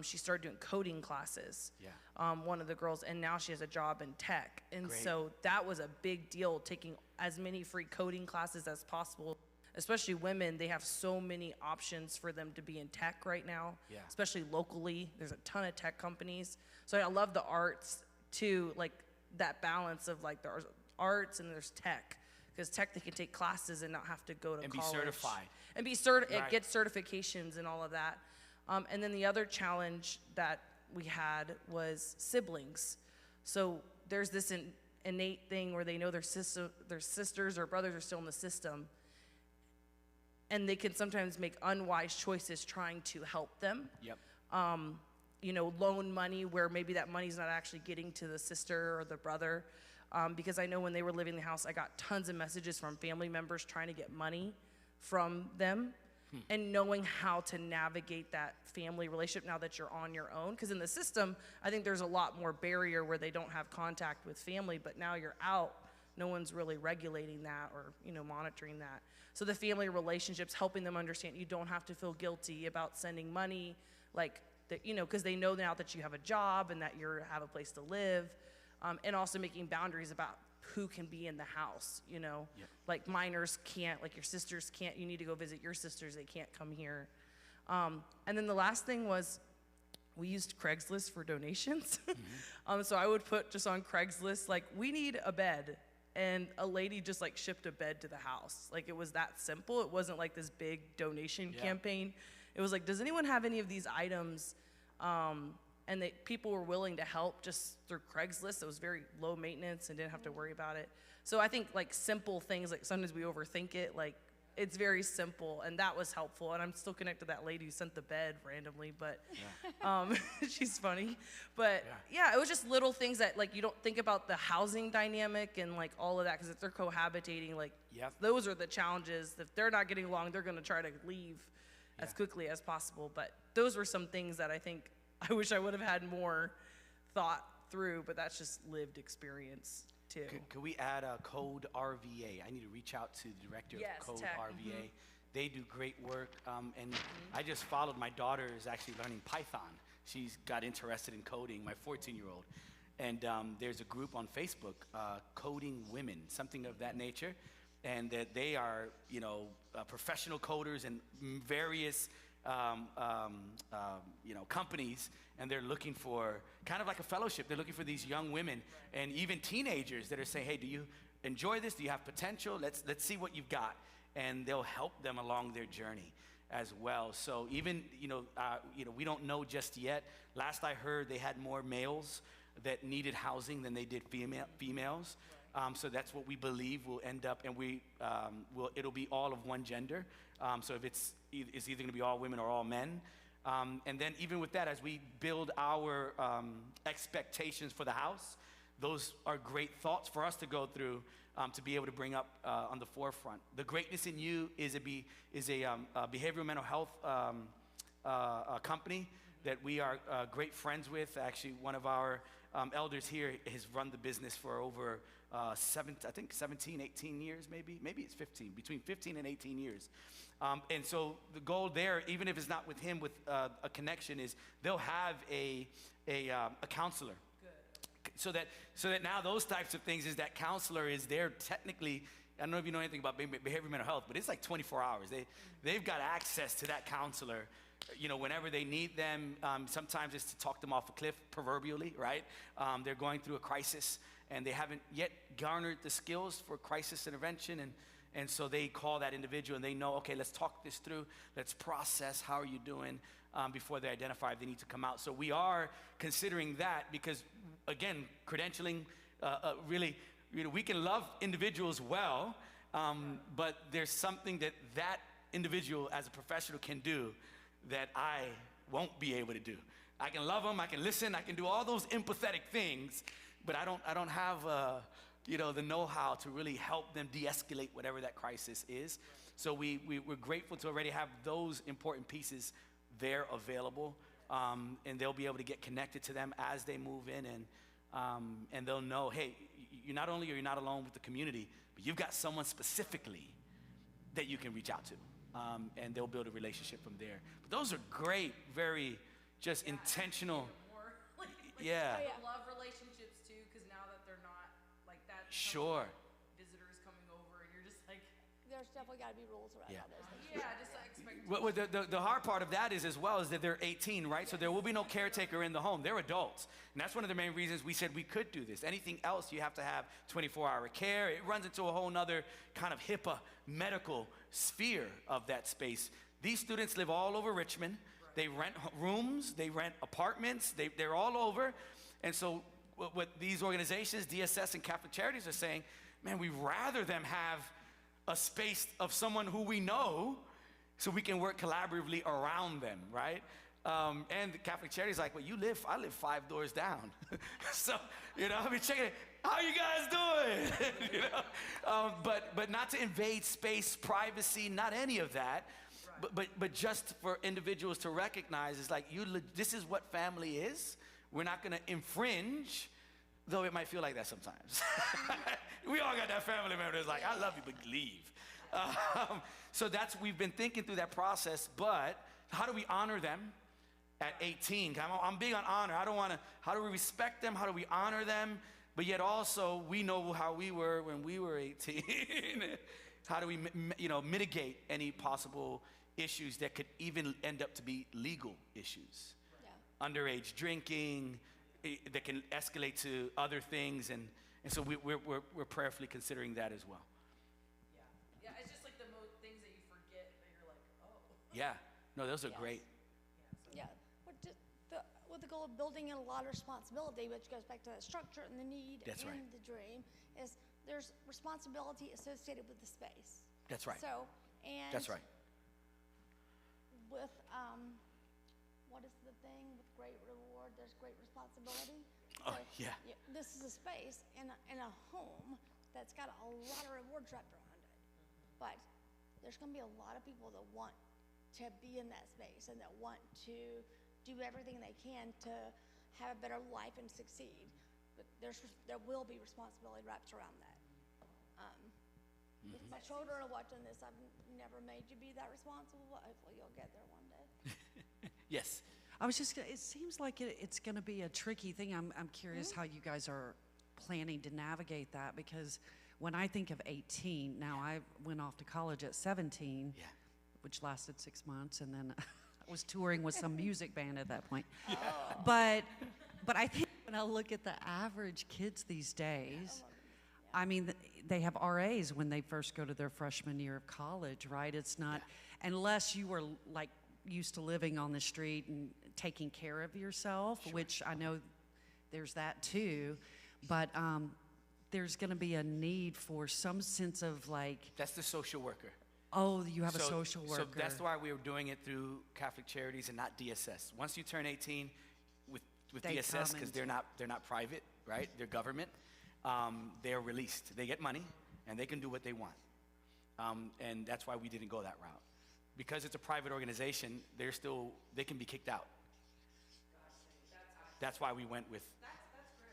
She started doing coding classes. Yeah. One of the girls, and now she has a job in tech. And Great. so that was a big deal, taking as many free coding classes as possible. Especially women, they have so many options for them to be in tech right now, Yeah. especially locally. There's a ton of tech companies. So I love the arts too, like that balance of like there's arts and there's tech. Because tech, they can take classes and not have to go to And college. be certified. And be Right. get certifications and all of that. And then the other challenge that we had was siblings. So there's this innate thing where they know their sisters or brothers are still in the system. And they can sometimes make unwise choices trying to help them. Yep. Loan money where maybe that money's not actually getting to the sister or the brother. Because I know when they were living in the house, I got tons of messages from family members trying to get money from them. And knowing how to navigate that family relationship now that you're on your own. Because in the system, I think there's a lot more barrier where they don't have contact with family, but now you're out, no one's really regulating that or, monitoring that. So the family relationships, helping them understand you don't have to feel guilty about sending money, like, because they know now that you have a job and that you have a place to live, and also making boundaries about who can be in the house, Like minors can't, like your sisters can't, you need to go visit your sisters, they can't come here. And then the last thing was we used Craigslist for donations. So I would put just on Craigslist, like, we need a bed. And a lady just like shipped a bed to the house. Like it was that simple. It wasn't like this big donation campaign. It was like, does anyone have any of these items? And people were willing to help just through Craigslist. It was very low maintenance and didn't have to worry about it. So I think like simple things, like sometimes we overthink it, like it's very simple, and that was helpful. And I'm still connected to that lady who sent the bed randomly, but she's funny. But yeah, it was just little things that like you don't think about the housing dynamic and like all of that, because if they're cohabitating, like those are the challenges. If they're not getting along, they're gonna try to leave as quickly as possible. But those were some things that I think I wish I would have had more thought through, but that's just lived experience too. Could we add a Code RVA? I need to reach out to the director of Code tech. RVA. They do great work, and I just followed, my daughter is actually learning Python. She's got interested in coding, my 14-year-old. And there's a group on Facebook, Coding Women, something of that nature. And that they are, professional coders in various companies, and they're looking for kind of like a fellowship. They're looking for these young women and even teenagers that are saying, hey, do you enjoy this? Do you have potential? Let's see what you've got. And they'll help them along their journey as well. So even, we don't know just yet. Last I heard, they had more males that needed housing than they did females. So that's what we believe will end up, and it'll be all of one gender. So if it's either going to be all women or all men. And then even with that, as we build our expectations for the house, those are great thoughts for us to go through to be able to bring up on the forefront. The Greatness in You is a behavioral mental health company that we are great friends with. Actually, one of our elders here has run the business for over 17, 18 years, maybe it's 15, between 15 and 18 years. And so the goal there, even if it's not with him, with a connection, is they'll have a counselor. So that now those types of things is that counselor is there technically. I don't know if you know anything about behavioral mental health, but it's like 24 hours. They've got access to that counselor, whenever they need them. Sometimes it's to talk them off a cliff, proverbially, right? They're going through a crisis, and they haven't yet garnered the skills for crisis intervention, and so they call that individual, and they know, okay, let's talk this through, let's process, how are you doing, before they identify if they need to come out. So we are considering that because, again, credentialing, really, we can love individuals well, but there's something that individual as a professional can do that I won't be able to do. I can love them, I can listen, I can do all those empathetic things, but I don't have the know-how to really help them de-escalate whatever that crisis is. So we're grateful to already have those important pieces there available, and they'll be able to get connected to them as they move in, and they'll know, hey, you're not alone with the community, but you've got someone specifically that you can reach out to, and they'll build a relationship from there. But those are great, very just intentional. More Yeah. Oh, yeah. love relationships too, because now that they're not like that. Sure. Visitors coming over, and you're just like, There's definitely got to be rules around Yeah. all those things. yeah, just like expect. Well, the hard part of that is as well is that they're 18, right? So there will be no caretaker in the home. They're adults. And that's one of the main reasons we said we could do this. Anything else, you have to have 24-hour care. It runs into a whole nother kind of HIPAA medical sphere of that space. These students live all over Richmond. They rent rooms, they rent apartments, they're all over. And so what these organizations, DSS and Catholic Charities, are saying, man, we'd rather them have a space of someone who we know so we can work collaboratively around them, right? And the Catholic Charities like, well, I live 5 doors down. So, I'll be checking it. How you guys doing? But not to invade space, privacy, not any of that. But just for individuals to recognize, it's like, this is what family is. We're not gonna infringe, though it might feel like that sometimes. We all got that family member that's like, I love you, but leave. So we've been thinking through that process, but how do we honor them at 18? I'm big on honor. How do we respect them? How do we honor them? But yet also, we know how we were when we were 18. How do we, mitigate any possible issues that could even end up to be legal issues? Yeah. Underage drinking, that can escalate to other things, and so we're prayerfully considering that as well. Yeah, it's just like the things that you forget that you're like, oh. Yeah, no, those are Yes. great. Yeah, with the goal of building in a lot of responsibility, which goes back to that structure and the need That's and right. the dream, is there's responsibility associated with the space. That's right. So, and That's right. with, what is the thing, with great reward, there's great responsibility. Oh, yeah. This is a space in a home that's got a lot of rewards wrapped around it. But there's gonna be a lot of people that want to be in that space and that want to do everything they can to have a better life and succeed. But there will be responsibility wrapped around that. If my children are watching this, I've never made you be that responsible, but hopefully you'll get there one day. Yes. I was just, it seems like it's going to be a tricky thing. I'm curious how you guys are planning to navigate that, because when I think of 18, now I went off to college at 17, Yeah. which lasted 6 months, and then I was touring with some music band at that point. But I think when I look at the average kids these days, I mean, they have RAs when they first go to their freshman year of college, right? It's not, unless you were like used to living on the street and taking care of yourself, which I know there's that too, but there's gonna be a need for some sense of like, That's the social worker. oh, you have a social worker. So that's why we were doing it through Catholic Charities and not DSS. Once you turn 18 with They DSS, come because into- they're not private, right? They're government. They're released. They get money and they can do what they want. And that's why we didn't go that route. Because it's a private organization, they can be kicked out. That's why we went with.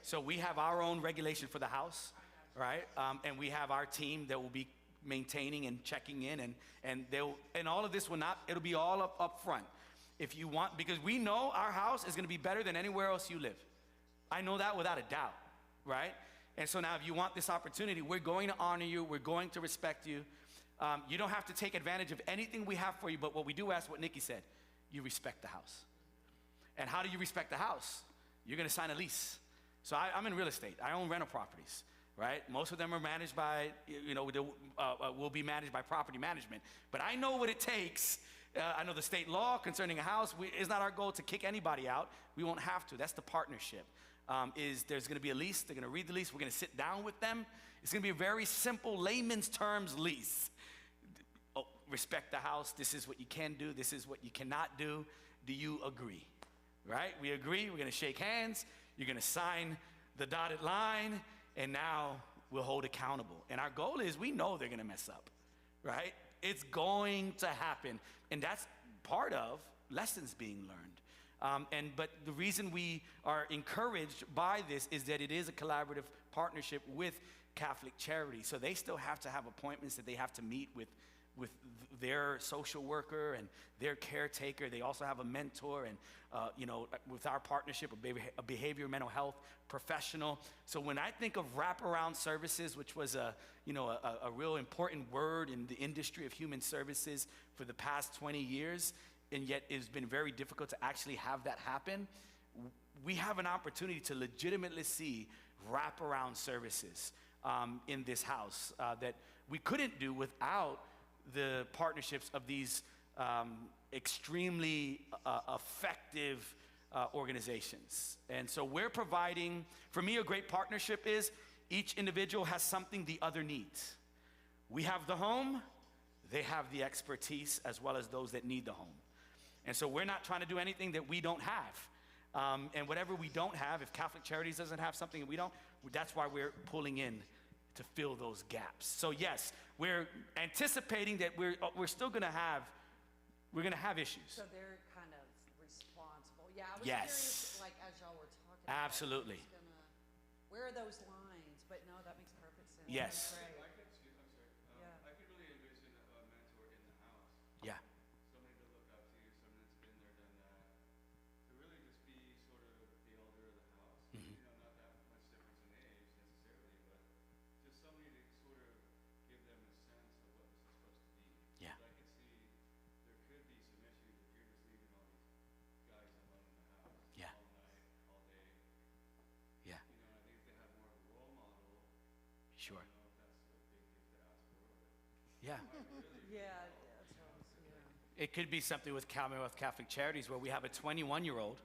So we have our own regulation for the house, right? And we have our team that will be maintaining and checking in, and all of this it'll be all up front. If you want, because we know our house is gonna be better than anywhere else you live. I know that without a doubt, right? And so now if you want this opportunity, we're going to honor you, we're going to respect you. You don't have to take advantage of anything we have for you, but what we do ask, what Nikki said, you respect the house. And how do you respect the house? You're gonna sign a lease. So I'm in real estate. I own rental properties, right? Most of them are managed by, will be managed by property management. But I know what it takes. I know the state law concerning a house. It's not our goal to kick anybody out. We won't have to. That's the partnership. There's gonna be a lease. They're gonna read the lease. We're gonna sit down with them. It's gonna be a very simple layman's terms lease. Oh, respect the house. This is what you can do. This is what you cannot do. Do you agree? Right? We agree. We're gonna shake hands. You're gonna sign the dotted line, and now we'll hold accountable. And our goal is, we know they're gonna mess up, right? It's going to happen, and that's part of lessons being learned. But the reason we are encouraged by this is that it is a collaborative partnership with Catholic Charities. So they still have to have appointments that they have to meet with their social worker and their caretaker. They also have a mentor and, with our partnership, a behavior mental health professional. So when I think of wraparound services, which was a real important word in the industry of human services for the past 20 years, and yet it's been very difficult to actually have that happen, we have an opportunity to legitimately see wraparound services in this house that we couldn't do without the partnerships of these extremely effective organizations. And so we're providing, for me, a great partnership is each individual has something the other needs. We have the home, they have the expertise, as well as those that need the home. And so we're not trying to do anything that we don't have. And whatever we don't have, if Catholic Charities doesn't have something that we don't, that's why we're pulling in to fill those gaps. So yes, we're anticipating that we're still gonna have issues. So they're kind of responsible. Yeah, I was Yes. curious, like, as y'all were talking about, Absolutely. where are those lines? But no, that makes perfect sense. Yes. That's great. I could really envision a mentor in the house. Yeah. Somebody to look up to, somebody that's been there, done that. To really just be sort of the elder of the house. Not that much difference in age necessarily, but just somebody to sort of give them a sense of what this is supposed to be. Yeah. But I could see there could be some issues if you're just leaving all these guys alone in the house. Yeah. All night, all day. Yeah. I think if they have more of a role model, Sure. I don't know if that's a big gift to ask for, but Yeah. Yeah, that sounds, yeah. It could be something with Commonwealth Catholic Charities where we have a 21-year-old,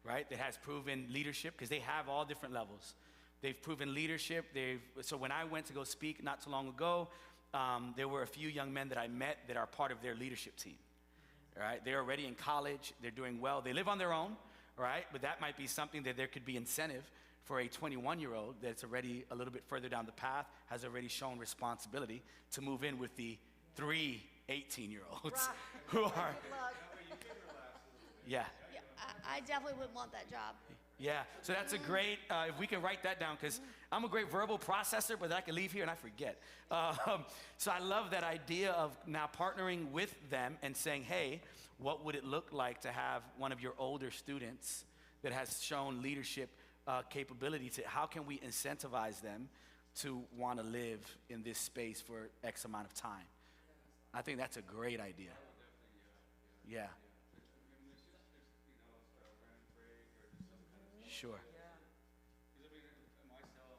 right, that has proven leadership, because they have all different levels. They've proven leadership. So when I went to go speak not too long ago, there were a few young men that I met that are part of their leadership team. Right? They're already in college. They're doing well. They live on their own, right? But that might be something that there could be incentive for a 21-year-old that's already a little bit further down the path, has already shown responsibility to move in with the 3 18-year-olds who are, yeah. Yeah, I definitely wouldn't want that job. Yeah, so that's a great, if we can write that down, because I'm a great verbal processor, but I can leave here and I forget. So I love that idea of now partnering with them and saying, hey, what would it look like to have one of your older students that has shown leadership capability to, how can we incentivize them to want to live in this space for X amount of time? I think that's a great idea. Yeah. Sure. Because myself,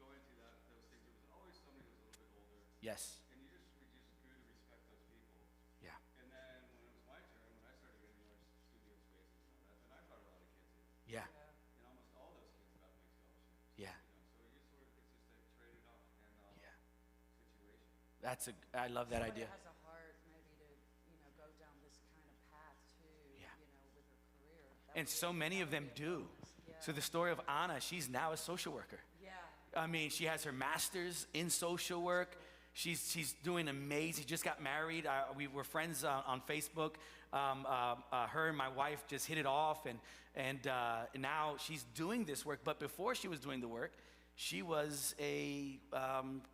going through those things, there was always somebody who was a little bit older, Yes. and we just grew to respect those people. Yeah. And then when it was my turn, when I started getting large studio spaces and all that, then I brought a lot of kids in, Yeah. and almost all those kids got big scholarships. Yeah. So you sort of, it's just a traded off handoff Yeah. situation. I love that Somebody idea. has a heart maybe to, go down this kind of path too, Yeah. with her career. And so many of them do. So the story of Anna, she's now a social worker. Yeah. I mean, she has her master's in social work. She's doing amazing. She just got married. We were friends on Facebook. Her and my wife just hit it off, and now she's doing this work. But before she was doing the work, she was a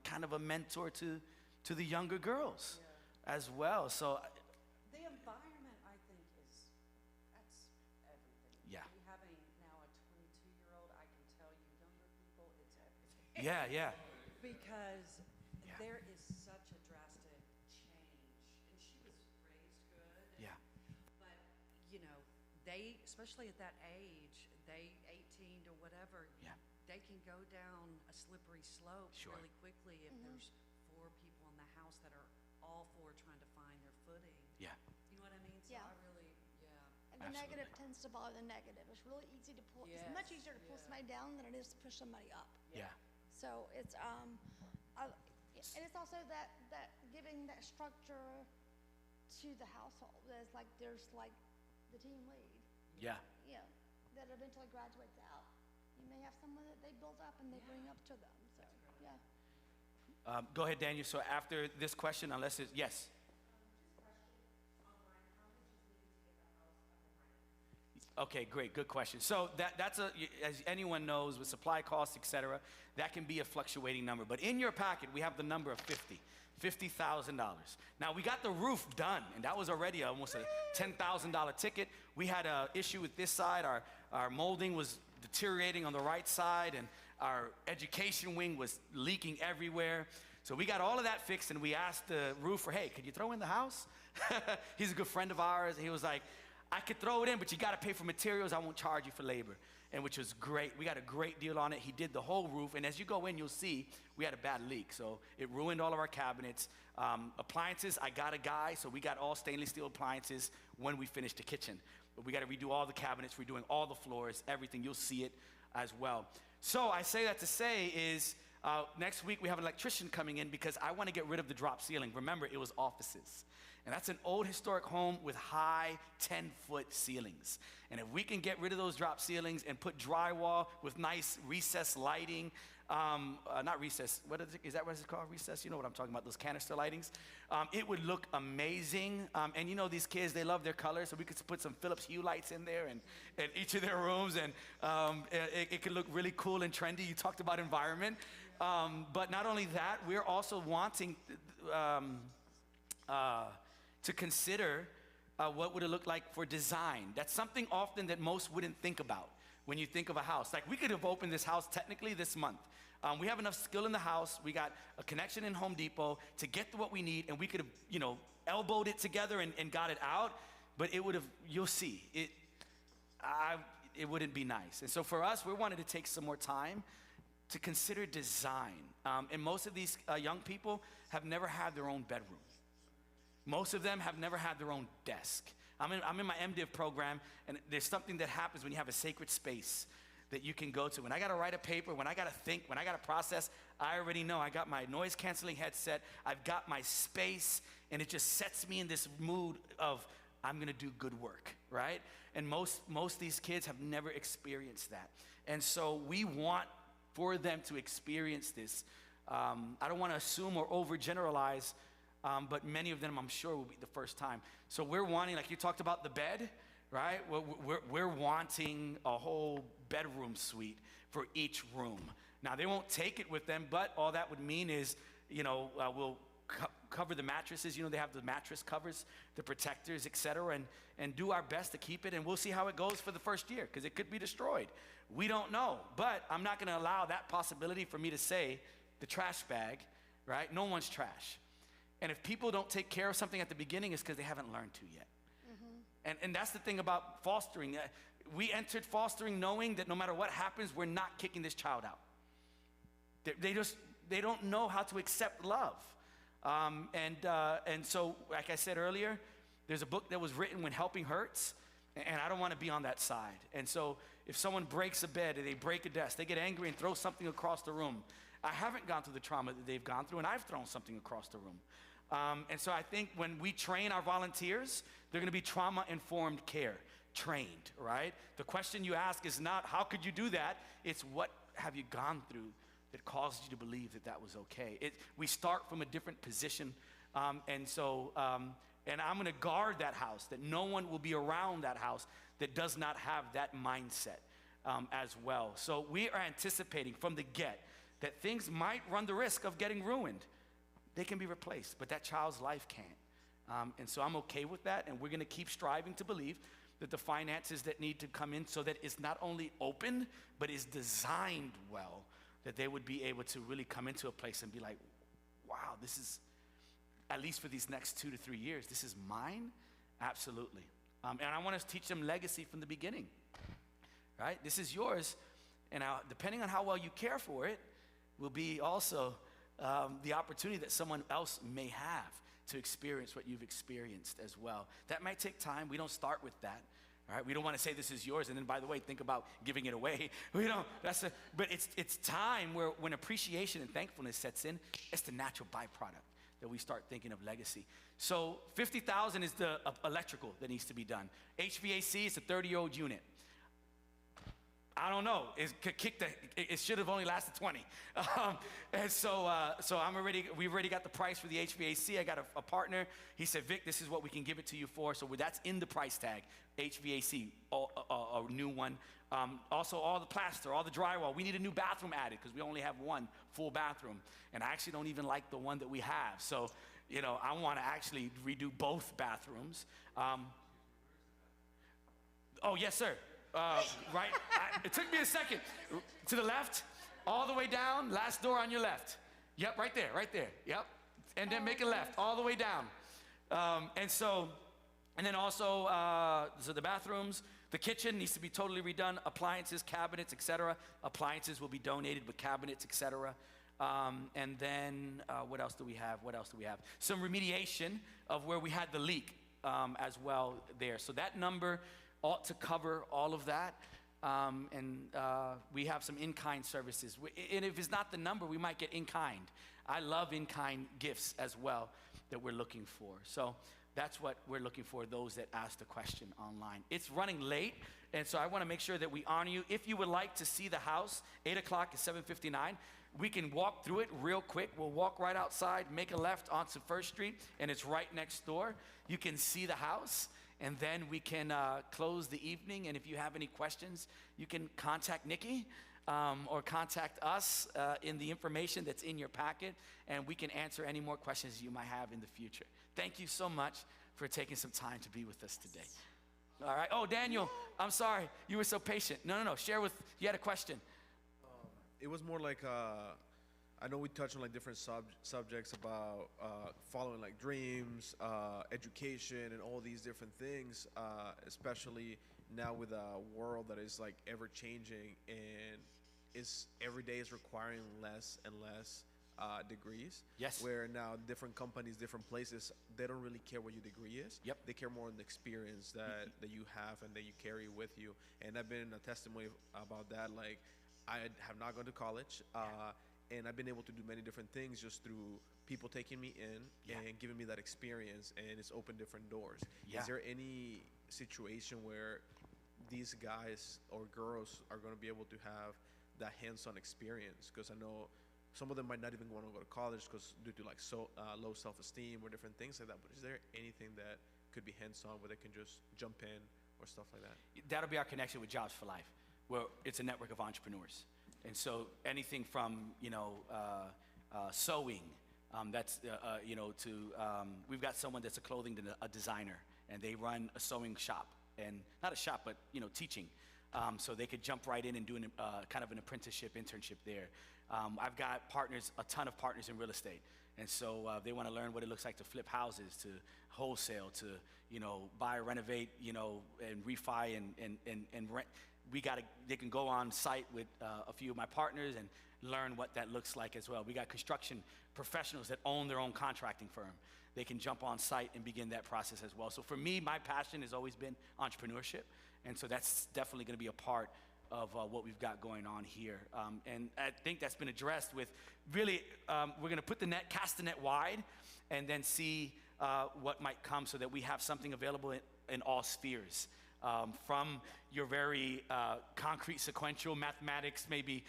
kind of a mentor to the younger girls as well. So The environment, I think, that's everything. Yeah. Me having now a 22-year-old, I can tell you younger people, it's everything. yeah. Because Yeah. there is such a drastic change. And she was raised good. Yeah. But, they, especially at that age, 18 to whatever, Yeah. they can go down a slippery slope Sure. really quickly if there's 4 people in the house that are all 4 trying to find their footing. Yeah. You know what I mean? So Yeah. I really, And the negative tends to follow the negative. It's really easy to pull. It's much easier to pull somebody down than it is to push somebody up. Yeah. So it's and it's also that giving that structure to the household. There's like the team lead. Yeah. That eventually graduates out. You may have someone that they build up and they bring up to them. So yeah. Go ahead, Daniel. So after this question, unless it's, yes. Okay, great, good question. So that's as anyone knows, with supply costs, et cetera, that can be a fluctuating number. But in your packet, we have the number of $50,000. Now, we got the roof done, and that was already almost a $10,000 ticket. We had an issue with this side. Our molding was deteriorating on the right side, and our education wing was leaking everywhere. So we got all of that fixed, and we asked the roofer, hey, could you throw in the house? He's a good friend of ours. He was like, I could throw it in, but you got to pay for materials. I won't charge you for labor, and which was great. We got a great deal on it. He did the whole roof, and as you go in, you'll see we had a bad leak, so it ruined all of our cabinets. Appliances, I got a guy, so we got all stainless steel appliances when we finished the kitchen. But we got to redo all the cabinets, redoing all the floors, everything. You'll see it as well. So I say that to say is next week we have an electrician coming in because I want to get rid of the drop ceiling. Remember, it was offices. And that's an old historic home with high 10-foot ceilings. And if we can get rid of those drop ceilings and put drywall with nice recessed lighting, not recessed, is that what it's called, recessed? You know what I'm talking about, those canister lightings. It would look amazing. And you know these kids, they love their colors, so we could put some Philips Hue lights in there and each of their rooms, and it could look really cool and trendy. You talked about environment. But not only that, we're also wanting to consider what would it look like for design. That's something often that most wouldn't think about when you think of a house. Like, we could have opened this house technically this month. We have enough skill in the house. We got a connection in Home Depot to get to what we need, and we could have, elbowed it together and got it out, but it would have, you'll see, it wouldn't be nice. And so for us, we wanted to take some more time to consider design. And most of these young people have never had their own bedroom. Most of them have never had their own desk. I'm in my MDiv program, and there's something that happens when you have a sacred space that you can go to. When I gotta write a paper, when I gotta think, when I gotta process, I already know. I got my noise canceling headset, I've got my space, and it just sets me in this mood of, I'm gonna do good work, right? And most of these kids have never experienced that. And so we want for them to experience this. I don't wanna assume or overgeneralize, but many of them, I'm sure, will be the first time. So we're wanting, like you talked about the bed, right? We're wanting a whole bedroom suite for each room. Now, they won't take it with them, but all that would mean is, we'll cover the mattresses. They have the mattress covers, the protectors, et cetera, and do our best to keep it. And we'll see how it goes for the first year, because it could be destroyed. We don't know, but I'm not gonna allow that possibility for me to say the trash bag, right? No one's trash. And if people don't take care of something at the beginning, it's because they haven't learned to yet. Mm-hmm. And that's the thing about fostering. We entered fostering knowing that no matter what happens, we're not kicking this child out. They don't know how to accept love. And so, like I said earlier, there's a book that was written when helping hurts, and I don't want to be on that side. And so if someone breaks a bed or they break a desk, they get angry and throw something across the room. I haven't gone through the trauma that they've gone through, and I've thrown something across the room. And so I think when we train our volunteers, they're gonna be trauma-informed care, trained, right? The question you ask is not, how could you do that? It's, what have you gone through that caused you to believe that that was okay? We start from a different position, and I'm gonna guard that house, that no one will be around that house that does not have that mindset as well. So we are anticipating from the get that things might run the risk of getting ruined. They can be replaced, but that child's life can't. And so I'm okay with that, and we're gonna keep striving to believe that the finances that need to come in so that it's not only open, but is designed well, that they would be able to really come into a place and be like, wow, this is, at least for these next 2 to 3 years, this is mine? Absolutely. And I wanna teach them legacy from the beginning, right? This is yours, and depending on how well you care for it, will be also the opportunity that someone else may have to experience what you've experienced as well. That might take time. We don't start with that. All right, we don't want to say this is yours and then, by the way, think about giving it away. We don't. But it's time where, when appreciation and thankfulness sets in, it's the natural byproduct that we start thinking of legacy. So $50,000 is the electrical that needs to be done. HVAC is a 30-year-old unit. I don't know. It should have only lasted 20. And so we've already got the price for the HVAC. I got a partner. He said, Vic, this is what we can give it to you for. So that's in the price tag, HVAC, a new one. Also all the plaster, all the drywall. We need a new bathroom added because we only have one full bathroom. And I actually don't even like the one that we have. So, I want to actually redo both bathrooms. Oh, yes, sir. Right? It took me a second. To the left, all the way down, last door on your left. Yep, right there. Yep. And then make a left, all the way down. And then also, so the bathrooms, the kitchen needs to be totally redone, appliances, cabinets, etc. Appliances will be donated with cabinets, etc. And then what else do we have? Some remediation of where we had the leak as well there. So that number ought to cover all of that. We have some in-kind services. And if it's not the number, we might get in-kind. I love in-kind gifts as well that we're looking for. So that's what we're looking for, those that asked the question online. It's running late, and so I want to make sure that we honor you. If you would like to see the house, 8 o'clock is 7:59. We can walk through it real quick. We'll walk right outside, make a left onto First Street, and it's right next door. You can see the house. And then we can close the evening. And if you have any questions, you can contact Nikki or contact us in the information that's in your packet. And we can answer any more questions you might have in the future. Thank you so much for taking some time to be with us today. All right. Oh, Daniel, I'm sorry. You were so patient. No. You had a question. It was more like, I know we touched on like different subjects about following like dreams, education, and all these different things, especially now with a world that is like ever changing and every day is requiring less and less degrees. Yes. Where now different companies, different places, they don't really care what your degree is. Yep. They care more on the experience that you have and that you carry with you. And I've been a testimony about that. Like, I have not gone to college. And I've been able to do many different things just through people taking me in and giving me that experience, and it's opened different doors. Yeah. Is there any situation where these guys or girls are going to be able to have that hands-on experience? Because I know some of them might not even want to go to college because due to like low self-esteem or different things like that. But is there anything that could be hands-on where they can just jump in or stuff like that? That'll be our connection with Jobs for Life, where it's a network of entrepreneurs. And so anything from, sewing, we've got someone that's a designer, and they run a sewing shop, and not a shop, but, teaching. So they could jump right in and do kind of an apprenticeship, internship there. I've got a ton of partners in real estate. And so they want to learn what it looks like to flip houses, to wholesale, to, buy, renovate, and refi and rent. They can go on site with a few of my partners and learn what that looks like as well. We got construction professionals that own their own contracting firm. They can jump on site and begin that process as well. So for me, my passion has always been entrepreneurship. And so that's definitely going to be a part of what we've got going on here. And I think that's been addressed with really, we're going to cast the net wide and then see what might come so that we have something available in all spheres. From your very concrete sequential mathematics, maybe,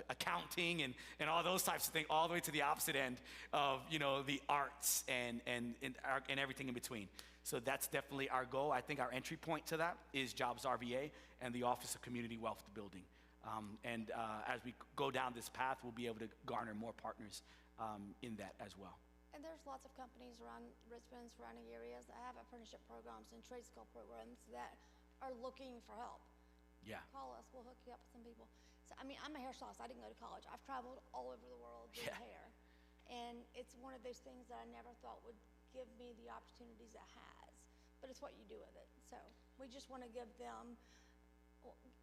accounting and all those types of things, all the way to the opposite end of, the arts and everything in between. So that's definitely our goal. I think our entry point to that is Jobs RVA and the Office of Community Wealth Building. As we go down this path, we'll be able to garner more partners in that as well. And there's lots of companies around Richmond, surrounding areas that have apprenticeship programs and trade school programs that are looking for help. Yeah. Call us, we'll hook you up with some people. So, I'm a hairstylist, I didn't go to college. I've traveled all over the world doing hair. And it's one of those things that I never thought would give me the opportunities it has. But it's what you do with it. So we just want to give them,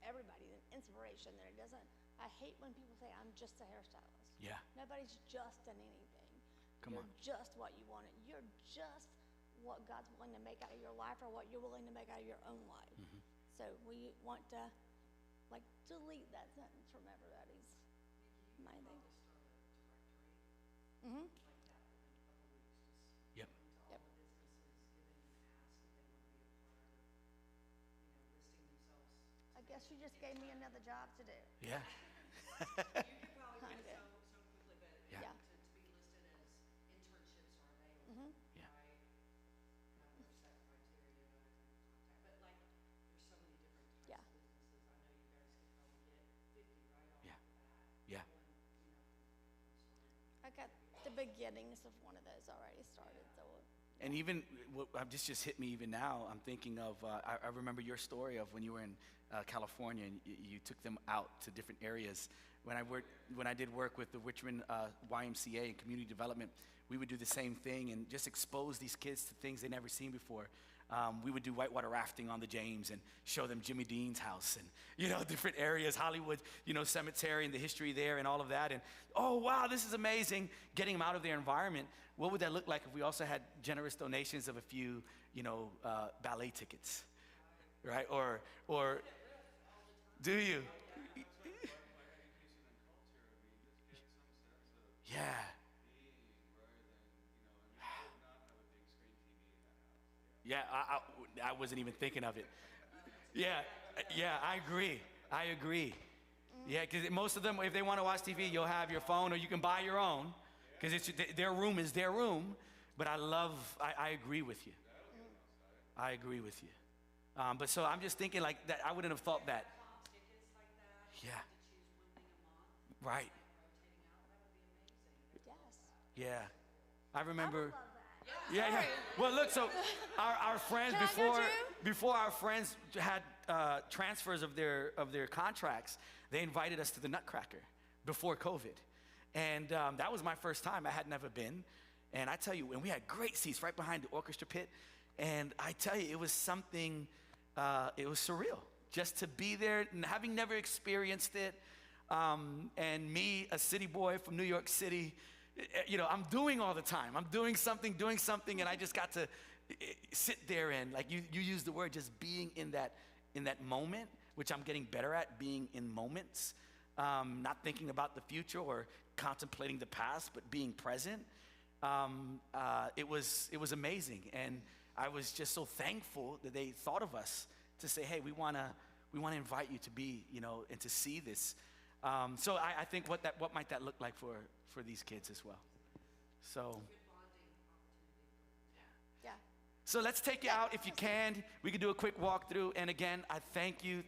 everybody, an inspiration that it doesn't, I hate when people say, I'm just a hairstylist. Yeah. Nobody's just an anything. Come You're on. just what you wanted. You're just what God's willing to make out of your life or what you're willing to make out of your own life. Mm-hmm. So we want to delete that sentence from everybody's mind. Mm-hmm. Yep. Yep. Guess you just gave me another job to do. Yeah. You could probably get it so quickly, but Yeah. Yeah. to be listed as internships are available, Yeah. right? There's that criteria, contact, but like, there's so many different types Yeah. of businesses. I know you guys could probably get 50 right off Yeah. the bat. Yeah. When, I got the beginnings of one of those already started, so And even this just hit me even now. I'm thinking of I remember your story of when you were in California and you took them out to different areas. When I did work with the Richmond YMCA and community development, we would do the same thing and just expose these kids to things they never seen before. We would do whitewater rafting on the James and show them Jimmy Dean's house and, different areas, Hollywood, cemetery and the history there and all of that. And, oh, wow, this is amazing, getting them out of their environment. What would that look like if we also had generous donations of a few, ballet tickets, right? Or do you? Yeah. Yeah, I wasn't even thinking of it. Yeah, I agree. Yeah, because most of them, if they want to watch TV, you'll have your phone or you can buy your own, because their room is their room. But I agree with you. I agree with you. But so I'm just thinking like that. I wouldn't have thought that. tickets like that, Yeah. to choose one thing a month, Right. rotating out, that would be amazing. yes. Yeah. I remember. Love that. Yeah. Well, look. So our friends Can I go too? before our friends had transfers of their contracts, they invited us to the Nutcracker before COVID, and that was my first time. I had never been, and I tell you, and we had great seats right behind the orchestra pit, and I tell you, it was something. It was surreal just to be there, and having never experienced it, and me, a city boy from New York City. I'm doing all the time. I'm doing something, and I just got to sit there and, like you used the word, just being in that moment, which I'm getting better at, being in moments, not thinking about the future or contemplating the past, but being present. It was amazing, and I was just so thankful that they thought of us to say, hey, we want to invite you to be, and to see this. So I think what might that look like for these kids as well. So. Yeah. So let's take you out if you can. We can do a quick walkthrough. And again, I thank you.